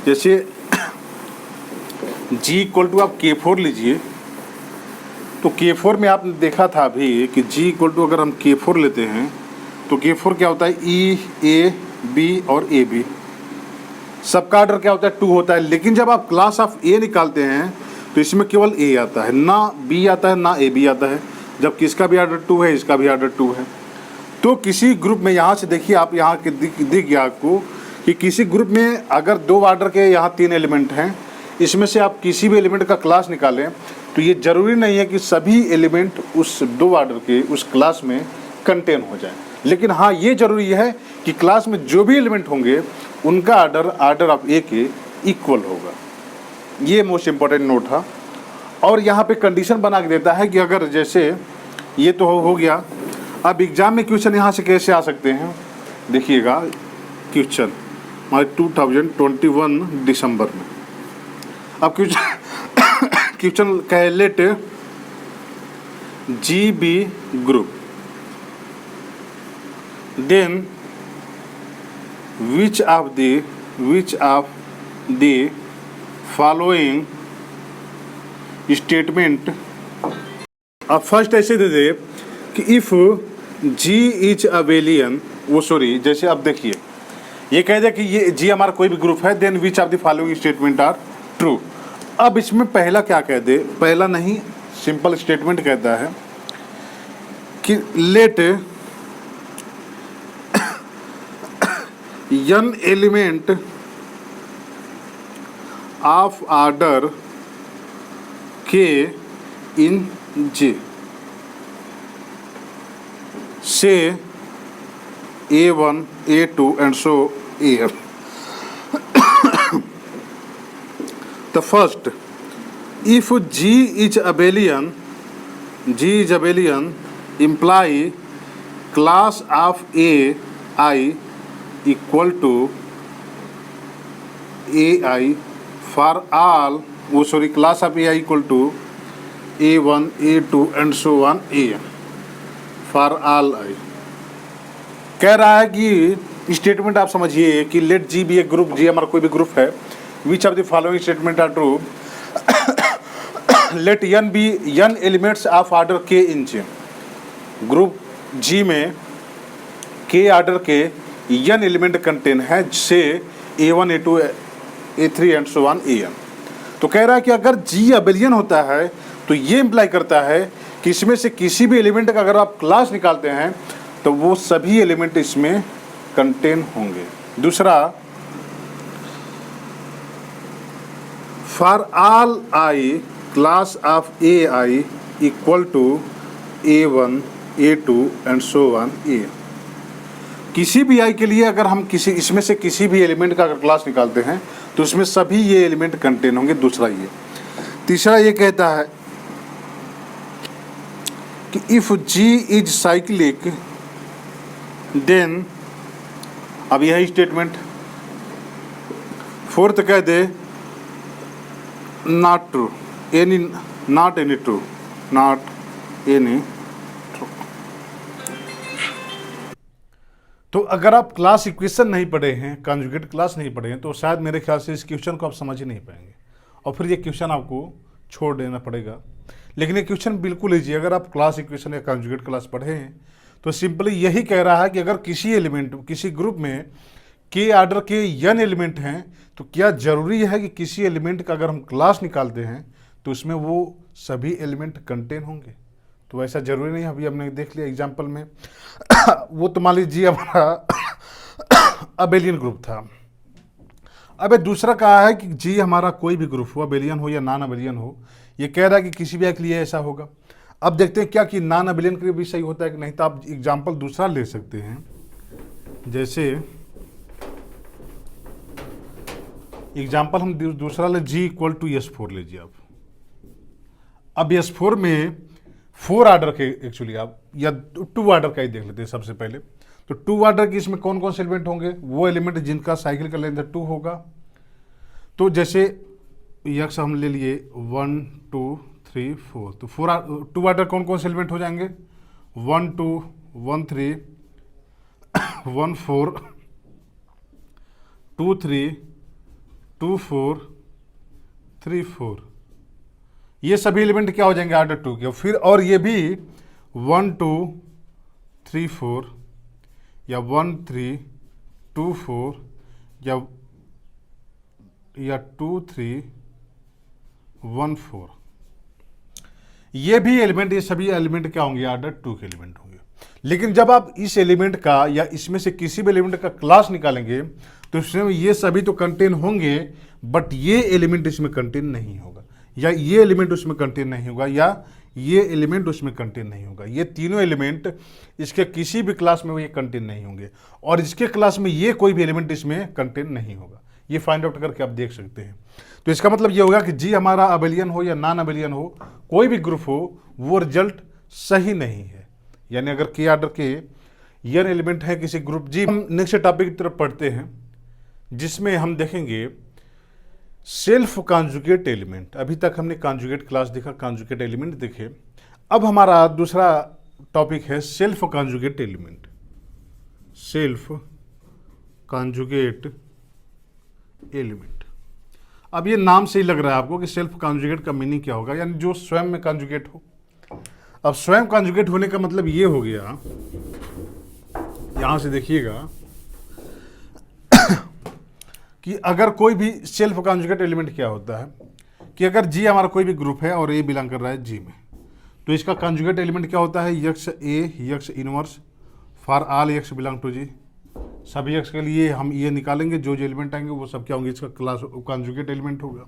जैसे G इक्वल टू आप K4 लीजिए, तो K4 में आपने देखा था अभी कि G इक्वल टू अगर हम K4 लेते हैं तो K4 क्या होता है, E A B और A B, सबका आर्डर क्या होता है 2 होता है। लेकिन जब आप क्लास ऑफ A निकालते हैं तो इसमें केवल A आता है, ना B आता है ना A B आता है, जबकि इसका भी आर्डर 2 है, इसका भी आर्डर 2 है। तो किसी ग्रुप में यहाँ से देखिए आप, यहाँ के दिख गया आपको कि किसी ग्रुप में अगर 2 आर्डर के यहाँ 3 एलिमेंट हैं, इसमें से आप किसी भी एलिमेंट का क्लास निकालें तो ये ज़रूरी नहीं है कि सभी एलिमेंट उस 2 आर्डर के उस क्लास में कंटेन हो जाए। लेकिन हाँ, ये ज़रूरी है कि क्लास में जो भी एलिमेंट होंगे उनका आर्डर ऑफ ए के इक्वल होगा। ये मोस्ट इम्पॉर्टेंट नोट था। और यहाँ पे कंडीशन बना के देता है कि अगर जैसे ये तो हो गया, अब एग्ज़ाम में क्वेश्चन यहाँ से कैसे आ सकते हैं देखिएगा। क्वेश्चन हमारे 2021 दिसंबर में, अब क्वेश्चन कहे let GB group, then which of the following statement. अब फर्स्ट ऐसे दे दे कि इफ़ G इज अबेलियन, वो सॉरी जैसे अब देखिए ये कह दे कि ये G हमारा कोई भी ग्रुप है, then which of the following statement are true. अब इसमें पहला क्या कह दे, पहला नहीं सिंपल स्टेटमेंट कहता है कि let n element of order K in J say A1 A2 and so AF। The first, if G is abelian, imply class of AI equal to AI for all, class of AI equal to A1, A2 and so on AN for all I। कह रहा है कि statement आप समझिए कि let G be a group, G हमारा कोई भी ग्रुप है, which of the following statement are true, let n be n elements of order k in J। Group G में k ऑर्डर के n एलिमेंट कंटेन है, say A1, A2, A3 and so on AN। तो कह रहा है कि अगर G abelian होता है तो ये इम्प्लाई करता है कि इसमें से किसी भी एलिमेंट का अगर आप क्लास निकालते हैं तो वो सभी एलिमेंट इसमें कंटेन होंगे। दूसरा, for all I class of AI equal to A1, A2 and so on A। किसी भी आई के लिए अगर हम इसमें से किसी भी एलिमेंट का अगर क्लास निकालते हैं तो उसमें सभी ये एलिमेंट कंटेन होंगे। दूसरा ये। तीसरा ये कहता है कि if G is cyclic then, अब यही स्टेटमेंट। फोर्थ कह दे not true, not any true. तो अगर आप क्लास इक्वेशन नहीं पढ़े हैं, कॉन्जुगेट क्लास नहीं पढ़े हैं, तो शायद मेरे ख्याल से इस क्वेश्चन को आप समझ ही नहीं पाएंगे और फिर ये क्वेश्चन आपको छोड़ देना पड़ेगा। लेकिन ये क्वेश्चन बिल्कुल ईजी, अगर आप क्लास इक्वेशन या कॉन्जुगेट क्लास पढ़े हैं तो सिंपली यही कह रहा है कि अगर किसी एलिमेंट, किसी ग्रुप में के ऑर्डर के n एलिमेंट हैं तो क्या ज़रूरी है कि किसी एलिमेंट का अगर हम क्लास निकालते हैं तो उसमें वो सभी एलिमेंट कंटेन होंगे? तो ऐसा ज़रूरी नहीं है। अभी हमने देख लिया एग्जाम्पल में वो तो मान लीजिए हमारा अबेलियन ग्रुप था। अब दूसरा कहा है कि जी हमारा कोई भी ग्रुप हो, अबेलियन हो या नॉन अबेलियन हो, ये कह रहा है कि किसी भी के लिए ऐसा होगा। अब देखते हैं क्या कि नॉन अबेलियन के लिए भी सही होता है कि नहीं। तो आप एग्जाम्पल दूसरा ले सकते हैं, जैसे एग्जाम्पल हम दूसरा ले, G इक्वल टू S4 लीजिए आप। अब S4 में 4 ऑर्डर के, एक्चुअली आप या 2 ऑर्डर का ही देख लेते हैं सबसे पहले। तो 2 ऑर्डर की इसमें कौन कौन से एलिमेंट होंगे? वो एलिमेंट जिनका साइकिल का लेंथ 2 होगा। तो जैसे यक्स हम ले लिए 1, 2, 3, 4, तो 2 ऑर्डर कौन कौन से एलिमेंट हो जाएंगे? 1, 2, 1, 3, 1, 4, 2, 3, 2, 4, 3, 4। ये सभी एलिमेंट क्या हो जाएंगे? ऑर्डर 2 के। फिर और ये भी 1, 2, 3, 4 या 1, 3, 2, 4 या 2, 3, 1, 4। ये भी एलिमेंट, ये सभी एलिमेंट क्या होंगे? ऑर्डर 2 के एलिमेंट होंगे। लेकिन जब आप इस एलिमेंट का या इसमें से किसी भी एलिमेंट का क्लास निकालेंगे तो इसमें ये सभी तो कंटेन होंगे, बट ये एलिमेंट इसमें कंटेन नहीं होगा, या ये एलिमेंट उसमें कंटेन नहीं होगा, या ये एलिमेंट उसमें कंटेन नहीं होगा। ये तीनों एलिमेंट इसके किसी भी क्लास में ये कंटेन नहीं होंगे, और इसके क्लास में ये कोई भी एलिमेंट इसमें कंटेन नहीं होगा। ये फाइंड आउट करके आप देख सकते हैं। तो इसका मतलब ये होगा कि जी हमारा अबेलियन हो या नॉन अबेलियन हो, कोई भी ग्रुप हो, वो रिजल्ट सही नहीं है। यानी अगर के ऑर्डर के n एलिमेंट है किसी ग्रुप जी। हम नेक्स्ट टॉपिक की तरफ पढ़ते हैं, जिसमें हम देखेंगे सेल्फ कॉन्जुगेट एलिमेंट। अभी तक हमने कॉन्जुगेट क्लास देखा, कॉन्जुगेट एलिमेंट देखे। अब हमारा दूसरा टॉपिक है self conjugate element. Self conjugate element. अब ये नाम से ही लग रहा है आपको कि सेल्फ कॉन्जुगेट का मीनिंग क्या होगा, यानी जो स्वयं में कॉन्जुगेट हो। अब स्वयं कॉन्जुगेट होने का मतलब ये हो गया, यहां से देखिएगा कि अगर कोई भी सेल्फ कॉन्जुगेट एलिमेंट क्या होता है कि अगर जी हमारा कोई भी ग्रुप है और ए बिलोंग कर रहा है जी में, तो इसका कॉन्जुगेट एलिमेंट क्या होता है? X A x inverse for all x belong to G. सभी एक्स के लिए हम ये निकालेंगे, जो एलिमेंट आएंगे वो सब क्या होंगे? इसका क्लास कॉन्जुगेट एलिमेंट होगा।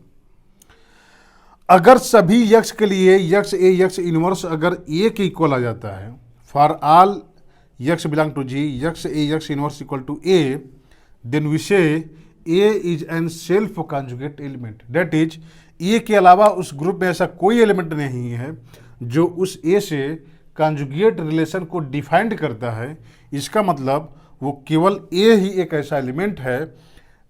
अगर सभी यक्स के लिए यक्स ए यक्स इनवर्स अगर ए के इक्वल आ जाता है, for all x belong to G, x A x inverse equal to a, then we say a is an self conjugate element, that is a के अलावा उस ग्रुप में ऐसा कोई एलिमेंट नहीं है जो उस ए से कॉन्जुगेट रिलेशन को डिफाइंड करता है। इसका मतलब वो केवल ए ही एक ऐसा एलिमेंट है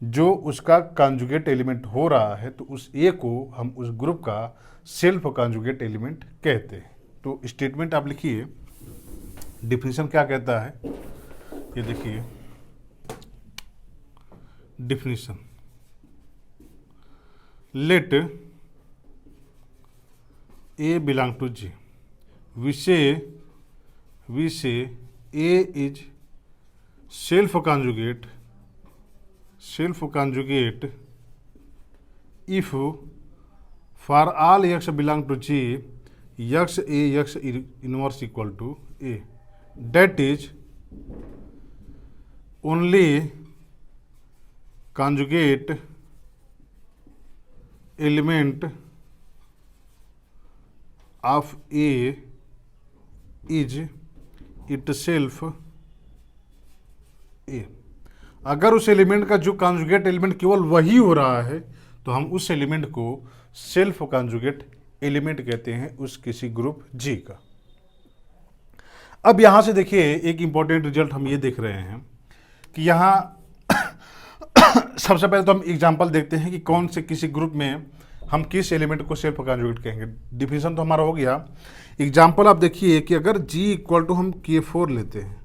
जो उसका कॉन्जुगेट एलिमेंट हो रहा है, तो उस ए को हम उस ग्रुप का सेल्फ कॉन्जुगेट एलिमेंट कहते हैं। तो स्टेटमेंट आप लिखिए, डिफिनीशन क्या कहता है, ये देखिए definition, let A belong to G, we say A is self conjugate if for all x belong to G, x A x inverse equal to A, that is only conjugate element of A is itself ए। अगर उस element का जो conjugate element केवल वही हो रहा है तो हम उस एलिमेंट को सेल्फ कॉन्जुगेट एलिमेंट कहते हैं उस किसी ग्रुप जी का। अब यहां से देखिए एक इंपॉर्टेंट रिजल्ट हम ये देख रहे हैं कि यहां सबसे पहले तो हम एग्जांपल देखते हैं कि कौन से किसी ग्रुप में हम किस एलिमेंट को सेल्फ कॉन्जुगेट कहेंगे। डिफिनीशन तो हमारा हो गया। एग्जाम्पल आप देखिए कि अगर G इक्वल टू हम K4 लेते हैं,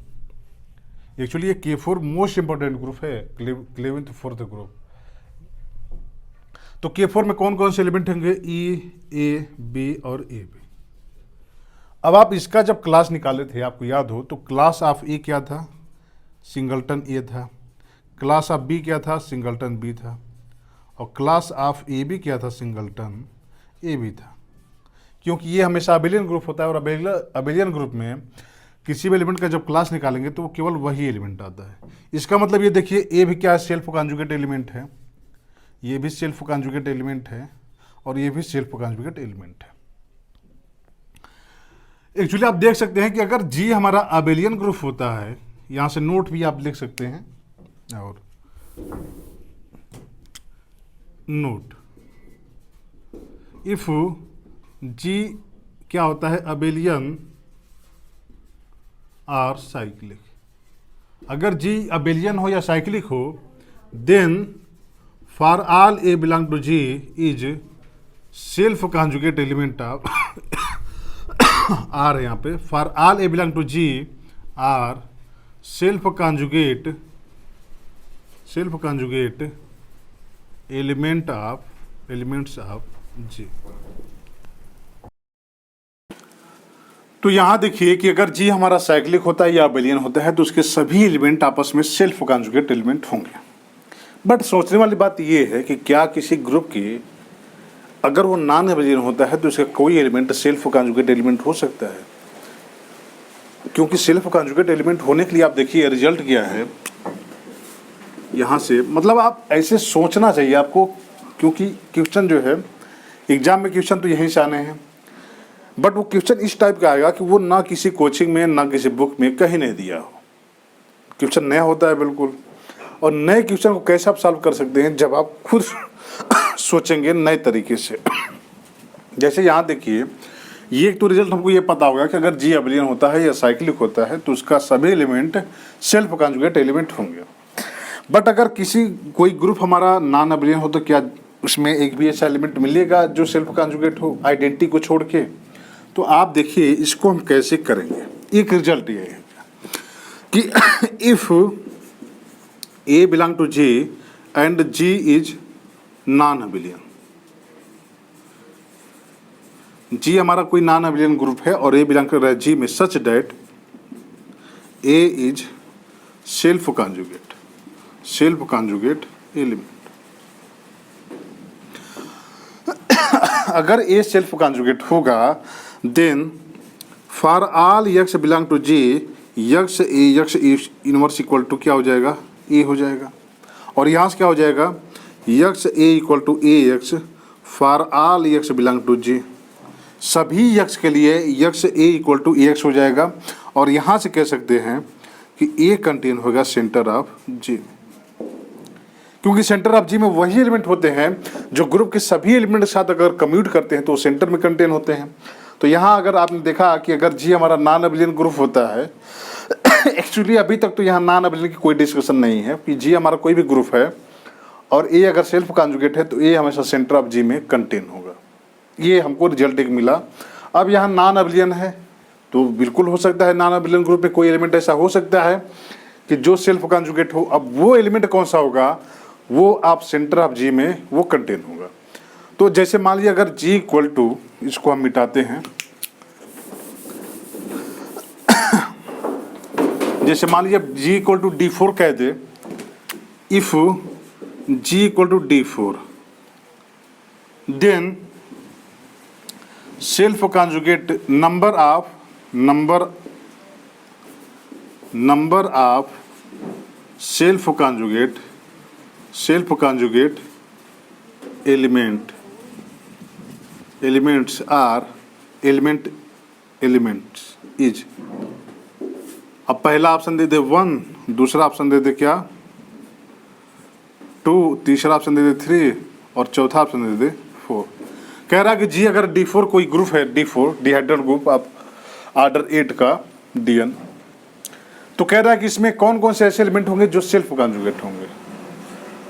एक्चुअली ये K4 मोस्ट इंपॉर्टेंट ग्रुप है, 11th 4th ग्रुप। तो K4 में कौन कौन से एलिमेंट होंगे, E, A, B और AB। अब आप इसका जब क्लास निकाले थे, आपको याद हो, तो क्लास ऑफ A क्या था, सिंगलटन A था। क्लास ऑफ B क्या था, सिंगलटन B था। और क्लास ऑफ AB क्या था, सिंगलटन AB था। क्योंकि ये हमेशा अबेलियन ग्रुप होता है और अबेलियन ग्रुप में किसी भी एलिमेंट का जब क्लास निकालेंगे तो वो केवल वही एलिमेंट आता है। इसका मतलब ये देखिए ए भी क्या है, सेल्फ कॉन्जुगेट एलिमेंट है, ये भी सेल्फ कॉन्जुगेट एलिमेंट है और ये भी सेल्फ कॉन्जुगेट एलिमेंट है। एक्चुअली आप देख सकते हैं कि अगर जी हमारा अबेलियन ग्रुप होता है, यहाँ से नोट भी आप लिख सकते हैं, और नोट इफ जी क्या होता है, अबेलियन और साइक्लिक। अगर जी अबेलियन हो या साइक्लिक हो, then for all A belong to G is self conjugate element of R, यहाँ पे for all A belong to G are self conjugate elements of G. तो यहां देखिए कि अगर जी हमारा साइक्लिक होता है या अबेलियन होता है तो उसके सभी एलिमेंट आपस में सेल्फ कॉन्जुगेट एलिमेंट होंगे। बट सोचने वाली बात यह है कि क्या किसी ग्रुप की अगर वो नॉन अबेलियन होता है तो उसका कोई एलिमेंट सेल्फ कॉन्जुगेट एलिमेंट हो सकता है? क्योंकि सेल्फ कॉन्जुगेट एलिमेंट होने के लिए आप देखिए रिजल्ट क्या है यहाँ से, मतलब आप ऐसे सोचना चाहिए आपको, क्योंकि क्वेश्चन जो है एग्जाम में क्वेश्चन तो यहीं से आने हैं, बट वो क्वेश्चन इस टाइप का आएगा कि वो ना किसी कोचिंग में ना किसी बुक में कहीं नहीं दिया हो। क्वेश्चन नया होता है बिल्कुल, और नए क्वेश्चन को कैसे आप सॉल्व कर सकते हैं जब आप खुद सोचेंगे नए तरीके से। जैसे यहाँ देखिए, ये एक तो रिजल्ट हमको ये पता होगा कि अगर जी अबेलियन होता है या साइक्लिक होता है तो उसका सभी एलिमेंट सेल्फ कॉन्जुगेट एलिमेंट होंगे। बट अगर कोई ग्रुप हमारा नॉन अबेलियन हो तो क्या उसमें एक भी ऐसा एलिमेंट मिलेगा जो सेल्फ कॉन्जुगेट हो, आइडेंटिटी को छोड़ के? तो आप देखिए इसको हम कैसे करेंगे। एक रिजल्ट ये है कि if A belong to G and G is non abelian, G हमारा कोई नॉन अबेलियन ग्रुप है और ए बिलोंग कर रहा है जी में, such that A is self conjugate element. अगर ए सेल्फ कॉन्जुगेट होगा then for all x belong to G x inverse equal to क्या हो जाएगा, ए हो जाएगा। और यहाँ से क्या हो जाएगा, x a equal to a x for all x belong to G, सभी एक्स के लिए x a equal to a x हो जाएगा। और यहाँ से कह सकते हैं कि ए कंटेन होगा सेंटर ऑफ जी। क्योंकि सेंटर ऑफ जी में वही एलिमेंट होते हैं जो ग्रुप के सभी एलिमेंट के साथ अगर कम्यूट करते हैं तो सेंटर में कंटेन होते हैं। तो यहाँ अगर आपने देखा कि अगर जी हमारा नॉन अबिलियन ग्रुप होता है, एक्चुअली अभी तक तो यहाँ नॉन अबिलियन की कोई डिस्कशन नहीं है कि जी हमारा कोई भी ग्रुप है और ए अगर सेल्फ कॉन्जुगेट है तो ए हमेशा सेंटर ऑफ जी में कंटेन होगा। ये हमको रिजल्ट एक मिला। अब यहाँ नॉन अबिलियन है तो बिल्कुल हो सकता है नॉन अबिलियन ग्रुप में कोई एलिमेंट ऐसा हो सकता है कि जो सेल्फ कॉन्जुगेट हो। अब वो एलिमेंट कौन सा होगा, वो आप सेंटर ऑफ जी में वो कंटेन होगा। तो जैसे मान लीजिए अगर जी इक्वल टू, इसको हम मिटाते हैं, जैसे मान लीजिए जी इक्वल टू D4 कह दे, if G equal to D4 then self conjugate number of self conjugate elements are elements is. अब पहला ऑप्शन दे दे 1, दूसरा ऑप्शन दे दे क्या 2, तीसरा ऑप्शन दे दे 3 और चौथा ऑप्शन दे दे 4। कह रहा है कि जी अगर D4 कोई ग्रुप है, D4 डिहाइड्रल ग्रुप ऑफ ऑर्डर 8 का DN, तो कह रहा है कि इसमें कौन कौन से ऐसे एलिमेंट होंगे जो सेल्फ कॉन्जुगेट होंगे।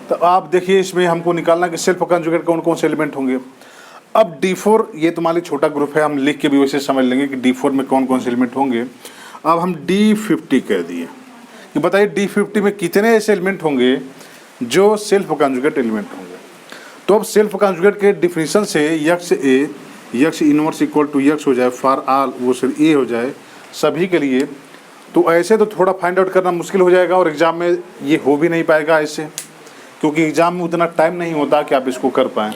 तो आप देखिए इसमें हमको निकालना कि सेल्फ कॉन्जुगेट कौन कौन से एलिमेंट होंगे। अब D4 ये तुम्हारे छोटा ग्रुप है, हम लिख के भी वैसे समझ लेंगे कि D4 में कौन कौन से एलिमेंट होंगे। अब हम D50 कह दिए कि बताइए D50 में कितने ऐसे एलिमेंट होंगे जो सेल्फ कॉन्जुगेट एलिमेंट होंगे। तो अब सेल्फ कॉन्जुगेट के डिफिनीशन से x inverse equal to x हो जाए फॉर ऑल, वो सिर्फ ए हो जाए सभी के लिए। तो ऐसे तो थोड़ा फाइंड आउट करना मुश्किल हो जाएगा और एग्जाम में ये हो भी नहीं पाएगा ऐसे, क्योंकि एग्जाम में उतना टाइम नहीं होता कि आप इसको कर पाएँ।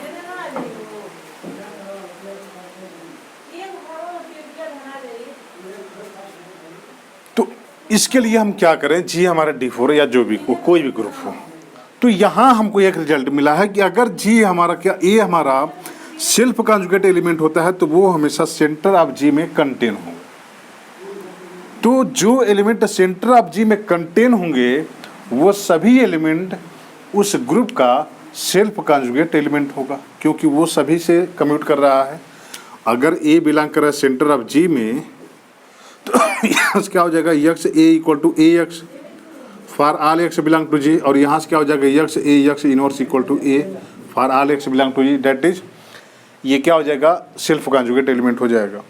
तो इसके लिए हम क्या करें, जी हमारा D4 या जो भी कोई भी ग्रुप हो, तो यहाँ हमको एक रिजल्ट मिला है कि अगर जी हमारा क्या ए हमारा सेल्फ कॉन्जुगेट एलिमेंट होता है तो वो हमेशा सेंटर ऑफ जी में कंटेन होगा। तो जो एलिमेंट सेंटर ऑफ जी में कंटेन होंगे वो सभी एलिमेंट उस ग्रुप का सेल्फ कॉन्जुगेट एलिमेंट होगा, क्योंकि वो सभी से कम्यूट कर रहा है। अगर ए बिलोंग कर रहा है सेंटर ऑफ जी में तो यहाँ से क्या हो जाएगा, x a equal to a x for all x belong to G, और यहाँ से क्या हो जाएगा, x A x inverse equal to a for all x belong to G. That is ये क्या हो जाएगा, सेल्फ कॉन्जुगेट एलिमेंट हो जाएगा।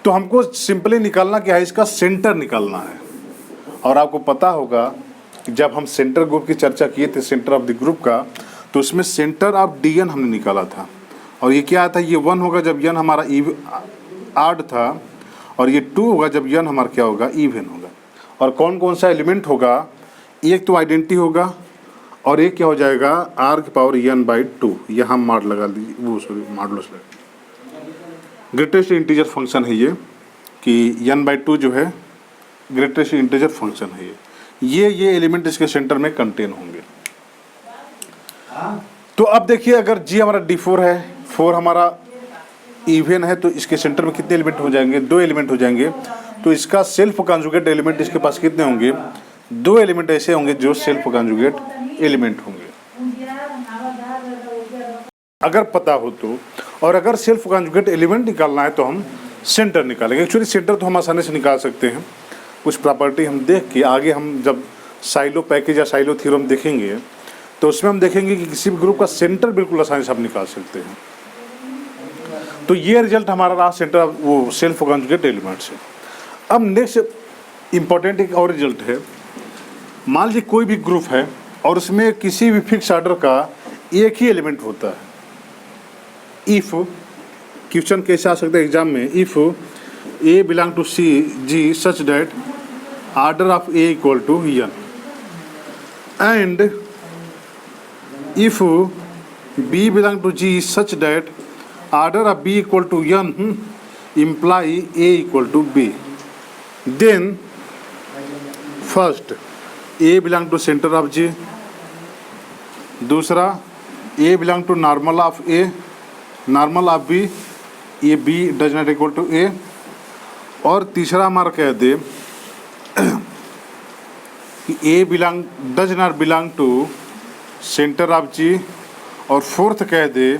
तो हमको सिंपली निकालना क्या है, इसका सेंटर निकालना है। और आपको पता होगा कि जब हम सेंटर ग्रुप की चर्चा किए थे, सेंटर ऑफ द ग्रुप का, तो उसमें सेंटर ऑफ DN हमने निकाला था। और ये क्या था, ये 1 होगा जब n हमारा ऑड था, और ये 2 होगा जब n हमारा क्या होगा, इवन होगा। और कौन कौन सा एलिमेंट होगा, एक तो आइडेंटिटी होगा और एक क्या हो जाएगा, r की पावर n/2। यहाँ माड लगा लीजिए, वो सॉरी मॉडुलस लगा। ग्रेटेस्ट इंटीजर फंक्शन है ये, कि n/2 जो है ग्रेटेस्ट इंटीजर फंक्शन है ये एलिमेंट इसके सेंटर में कंटेन होंगे। तो अब देखिए अगर जी हमारा D4 है, 4 हमारा इवन है, तो इसके सेंटर में कितने एलिमेंट हो जाएंगे, 2 एलिमेंट हो जाएंगे। तो इसका सेल्फ कॉन्जुगेट एलिमेंट इसके पास कितने होंगे, 2 एलिमेंट ऐसे होंगे जो सेल्फ कॉन्जुगेट एलिमेंट होंगे, अगर पता हो तो। और अगर सेल्फ कॉन्जुगेट एलिमेंट निकालना है तो हम सेंटर निकालेंगे। एक्चुअली सेंटर तो हम आसानी से निकाल सकते हैं, कुछ प्रॉपर्टी हम देख के आगे हम जब साइलो पैकेज या साइलो थ्योरम देखेंगे तो उसमें हम देखेंगे कि किसी भी ग्रुप का सेंटर बिल्कुल आसानी से आप निकाल सकते हैं। तो ये रिजल्ट हमारा रहा सेंटर ऑफ वो सेल्फ कॉन्जुगेट एलिमेंट से। अब नेक्स्ट इम्पॉर्टेंट एक और रिजल्ट है, मान लीजिए कोई भी ग्रुप है और उसमें किसी भी फिक्स ऑर्डर का एक ही एलिमेंट होता है। इफ क्वेश्चन कैसे आ सकता है एग्जाम में, if A belong to C G such that order of A equal to n and if B belong to G such that order of B equal to n imply a equal to b, then first a belong to center of G, दूसरा a belong to normal of A, normal of B, ये B does not equal to A, और तीसरा हमारा कह दे कि A does not belong to centre of G, और fourth कह दे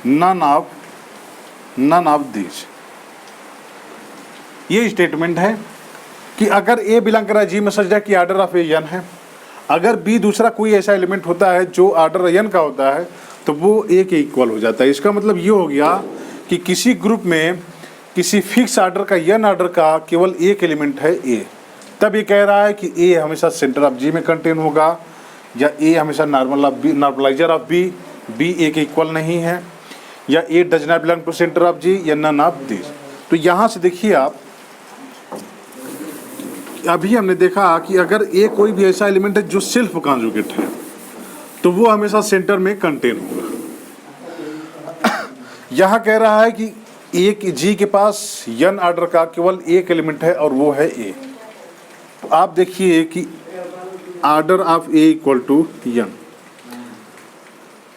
नन ऑफ दीज। ये स्टेटमेंट है कि अगर ए बिलोंग कर रहा है जी में, सच है कि आर्डर ऑफ ए एन है। अगर बी दूसरा कोई ऐसा एलिमेंट होता है जो आर्डर एन का होता है तो वो ए के इक्वल हो जाता है। इसका मतलब ये हो गया कि किसी ग्रुप में किसी फिक्स आर्डर का एन आर्डर का केवल एक एलिमेंट है ए, तब ये कह रहा है कि ए हमेशा सेंटर ऑफ जी में कंटेन होगा, या ए हमेशा normaliser of b, b a के इक्वल नहीं है, या a does not belong to centre of G, या नन ऑफ दिस। तो यहाँ से देखिए आप, अभी हमने देखा कि अगर ए कोई भी ऐसा एलिमेंट है जो सेल्फ कॉन्जुगेट है तो वो हमेशा सेंटर में कंटेन होगा। यहाँ कह रहा है कि एक जी के पास एन आर्डर का केवल एक एलिमेंट है और वो है ए। तो आप देखिए कि order of A equal to n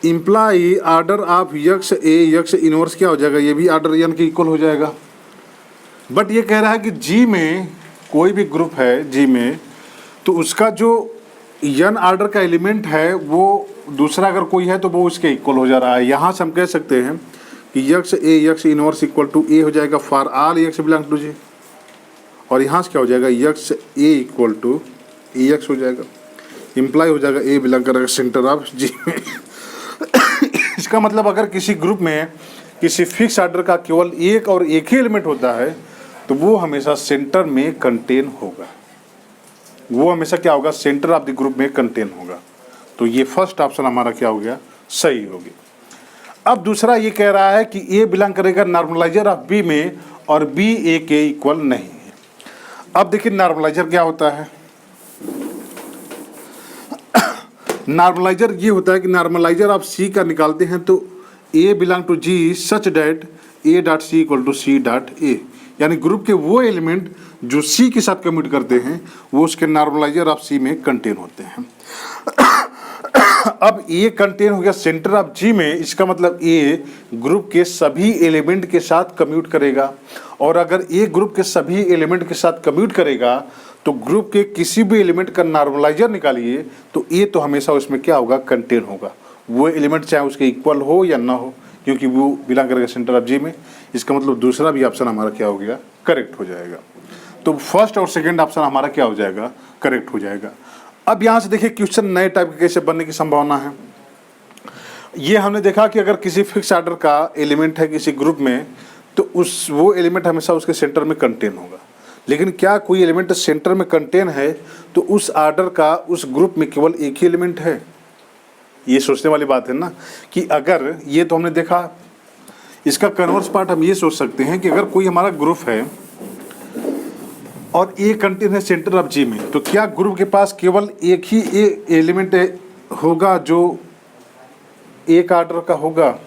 imply order of x A x inverse क्या हो जाएगा, ये भी आर्डर एन के इक्वल हो जाएगा। बट ये कह रहा है कि जी में कोई भी ग्रुप है जी में, तो उसका जो एन आर्डर का एलिमेंट है वो दूसरा अगर कोई है तो वो उसके इक्वल हो जा रहा है। यहाँ से हम कह सकते हैं कि x A x inverse equal to a हो जाएगा for all x belong to G, और यहाँ से क्या हो जाएगा x a equal to a x हो जाएगा, इम्प्लाई हो जाएगा ए बिलोंग करेगा सेंटर ऑफ जी में। इसका मतलब अगर किसी ग्रुप में किसी फिक्स आर्डर का केवल एक और एक ही एलिमेंट होता है तो वो हमेशा सेंटर में कंटेन होगा, वो हमेशा क्या होगा, सेंटर ऑफ द ग्रुप में कंटेन होगा। तो ये फर्स्ट ऑप्शन हमारा क्या हो गया, सही हो गया। अब दूसरा ये कह रहा है कि ए बिलोंग करेगा नॉर्मलाइजर ऑफ बी में और बी ए के इक्वल नहीं है। अब देखिए नॉर्मलाइजर क्या होता है। नॉर्मलाइजर ये होता है कि नॉर्मलाइजर ऑफ सी का निकालते हैं तो a belong to G such that a dot c equal to c dot a, यानी ग्रुप के वो एलिमेंट जो सी के साथ कम्यूट करते हैं वो उसके नॉर्मलाइजर ऑफ सी में कंटेन होते हैं। अब ए कंटेन हो गया सेंटर ऑफ जी में, इसका मतलब ए ग्रुप के सभी एलिमेंट के साथ कम्यूट करेगा, और अगर ए ग्रुप के सभी एलिमेंट के साथ कम्यूट करेगा तो ग्रुप के किसी भी एलिमेंट का नॉर्मलाइजर निकालिए तो ए तो हमेशा उसमें क्या होगा, कंटेन होगा। वो एलिमेंट चाहे उसके इक्वल हो या ना हो, क्योंकि वो बिलोंग करेगा सेंटर ऑफ जी में। इसका मतलब दूसरा भी ऑप्शन हमारा क्या हो गया, करेक्ट हो जाएगा। तो फर्स्ट और सेकंड ऑप्शन हमारा क्या हो जाएगा, करेक्ट हो जाएगा। अब यहाँ से देखिए क्वेश्चन नए टाइप के कैसे बनने की संभावना है। ये हमने देखा कि अगर किसी फिक्स आर्डर का एलिमेंट है किसी ग्रुप में तो वो एलिमेंट हमेशा उसके सेंटर में कंटेन होगा। लेकिन क्या कोई एलिमेंट सेंटर में कंटेन है तो उस आर्डर का उस ग्रुप में केवल एक ही एलिमेंट है? ये सोचने वाली बात है ना, कि अगर ये तो हमने देखा, इसका कन्वर्स पार्ट हम ये सोच सकते हैं कि अगर कोई हमारा ग्रुप है और ए कंटेन है सेंटर ऑफ जी में, तो क्या ग्रुप के पास केवल एक ही एलिमेंट होगा जो एक आर्डर का होगा?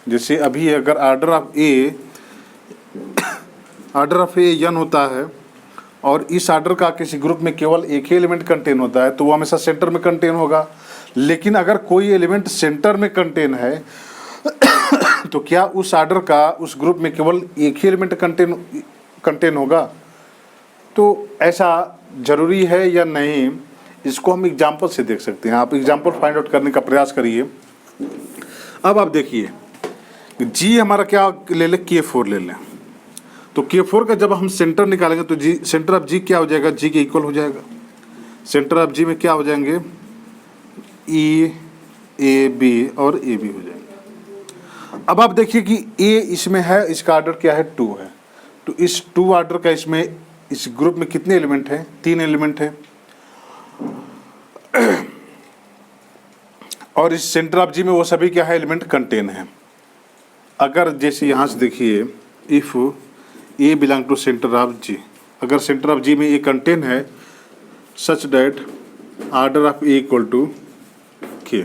जैसे अभी अगर आर्डर ऑफ ए एन होता है और इस आर्डर का किसी ग्रुप में केवल एक ही एलिमेंट कंटेन होता है तो वो हमेशा सेंटर में कंटेन होगा। लेकिन अगर कोई एलिमेंट सेंटर में कंटेन है तो क्या उस आर्डर का उस ग्रुप में केवल एक ही एलिमेंट कंटेन होगा? तो ऐसा जरूरी है या नहीं, इसको हम एग्जाम्पल से देख सकते हैं। आप एग्जाम्पल फाइंड आउट करने का प्रयास करिए। अब आप देखिए जी हमारा क्या ले लें, K4 ले लें। तो K4 का जब हम सेंटर निकालेंगे तो जी सेंटर ऑफ जी क्या हो जाएगा, जी के इक्वल हो जाएगा। सेंटर ऑफ जी में क्या हो जाएंगे, E A B और A B हो जाएंगे। अब आप देखिए कि A इसमें है, इसका आर्डर क्या है, 2 है। तो इस 2 आर्डर का इसमें इस ग्रुप में कितने एलिमेंट हैं, 3 एलिमेंट हैं। और इस सेंटर ऑफ जी में वो सभी क्या है, एलिमेंट कंटेन है। अगर जैसे यहाँ से देखिए if a belong to centre of G, अगर सेंटर ऑफ जी में ए कंटेन है such that order of A equal to k,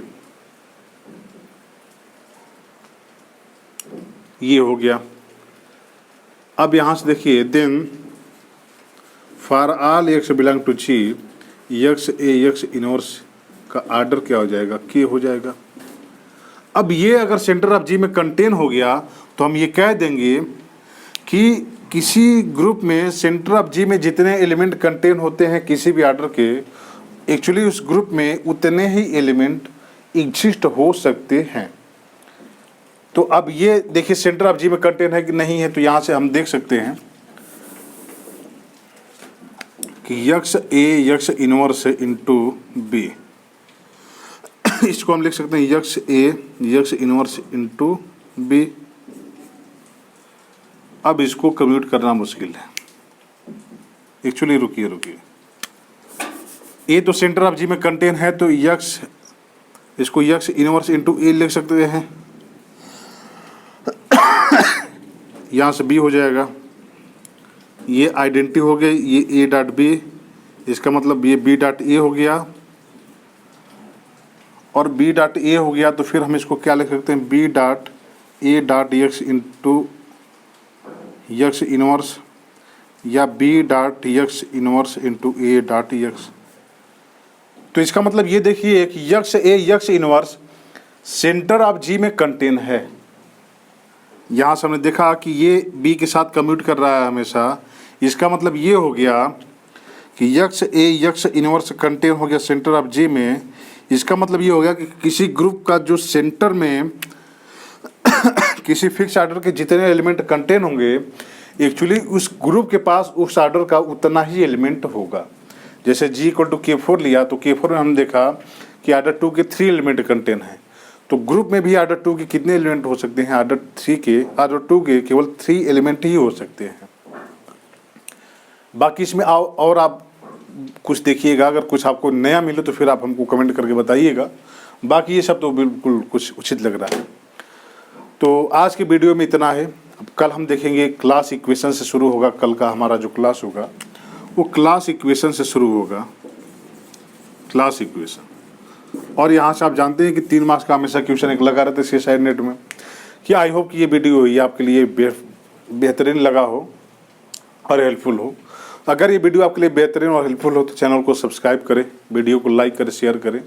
ये हो गया। अब यहाँ से देखिए then for all x belong to G x a x inverse का आर्डर क्या हो जाएगा, के हो जाएगा। अब ये अगर सेंटर ऑफ जी में कंटेन हो गया तो हम ये कह देंगे कि किसी ग्रुप में सेंटर ऑफ जी में जितने एलिमेंट कंटेन होते हैं किसी भी आर्डर के, एक्चुअली उस ग्रुप में उतने ही एलिमेंट एग्जिस्ट हो सकते हैं। तो अब ये देखिए सेंटर ऑफ जी में कंटेन है कि नहीं है, तो यहाँ से हम देख सकते हैं कि यक्स ए यक्स इनवर्स इंटू बी, इसको हम लिख सकते हैं यक्स ए यक्स इनवर्स इंटू बी। अब इसको कम्यूट करना मुश्किल है एक्चुअली, रुकिए ए तो सेंटर ऑफ जी में कंटेन है, तो यक्स, इसको यक्स इनवर्स इंटू ए लिख सकते हैं, यहाँ से बी हो जाएगा, ये आइडेंटिटी हो गई, ये ए डॉट बी, इसका मतलब ये बी डॉट ए हो गया, और बी डॉट ए हो गया, तो फिर हम इसको क्या लिख सकते हैं, b dot a dot x into x inverse, या b dot x inverse into a dot x. तो इसका मतलब ये देखिए कि x A x inverse centre of G में कंटेन है। यहाँ से हमने देखा कि ये बी के साथ कम्यूट कर रहा है हमेशा, इसका मतलब ये हो गया कि यक्स ए यक्स इनवर्स कंटेन हो गया सेंटर ऑफ जी में। इसका मतलब ये हो गया कि किसी ग्रुप का जो सेंटर में किसी फिक्स आर्डर के जितने एलिमेंट कंटेन होंगे, एक्चुअली उस ग्रुप के पास उस आर्डर का उतना ही एलिमेंट होगा। जैसे जी इक्वल टू K4 लिया, तो K4 में हम देखा कि आर्डर 2 के 3 एलिमेंट कंटेन है, तो ग्रुप में भी आर्डर 2 के कितने एलिमेंट हो सकते हैं, आर्डर 2 के केवल 3 एलिमेंट ही हो सकते हैं। बाकी इसमें और आप कुछ देखिएगा, अगर कुछ आपको नया मिले तो फिर आप हमको कमेंट करके बताइएगा। बाकी ये सब तो बिल्कुल कुछ उचित लग रहा है। तो आज की वीडियो में इतना है। अब कल हम देखेंगे क्लास इक्वेशन से शुरू होगा, कल का हमारा जो क्लास होगा वो क्लास इक्वेशन से शुरू होगा, क्लास इक्वेशन। और यहाँ से आप जानते हैं कि 3 मार्क्स का हमेशा क्वेश्चन एक लगा रहता है CSIR नेट में। कि आई होप कि ये वीडियो ये आपके लिए बेहतरीन लगा हो और हेल्पफुल हो। अगर ये वीडियो आपके लिए बेहतरीन और हेल्पफुल हो तो चैनल को सब्सक्राइब करें, वीडियो को लाइक करें, शेयर करें,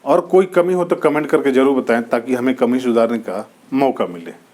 और कोई कमी हो तो कमेंट करके ज़रूर बताएं ताकि हमें कमी सुधारने का मौका मिले।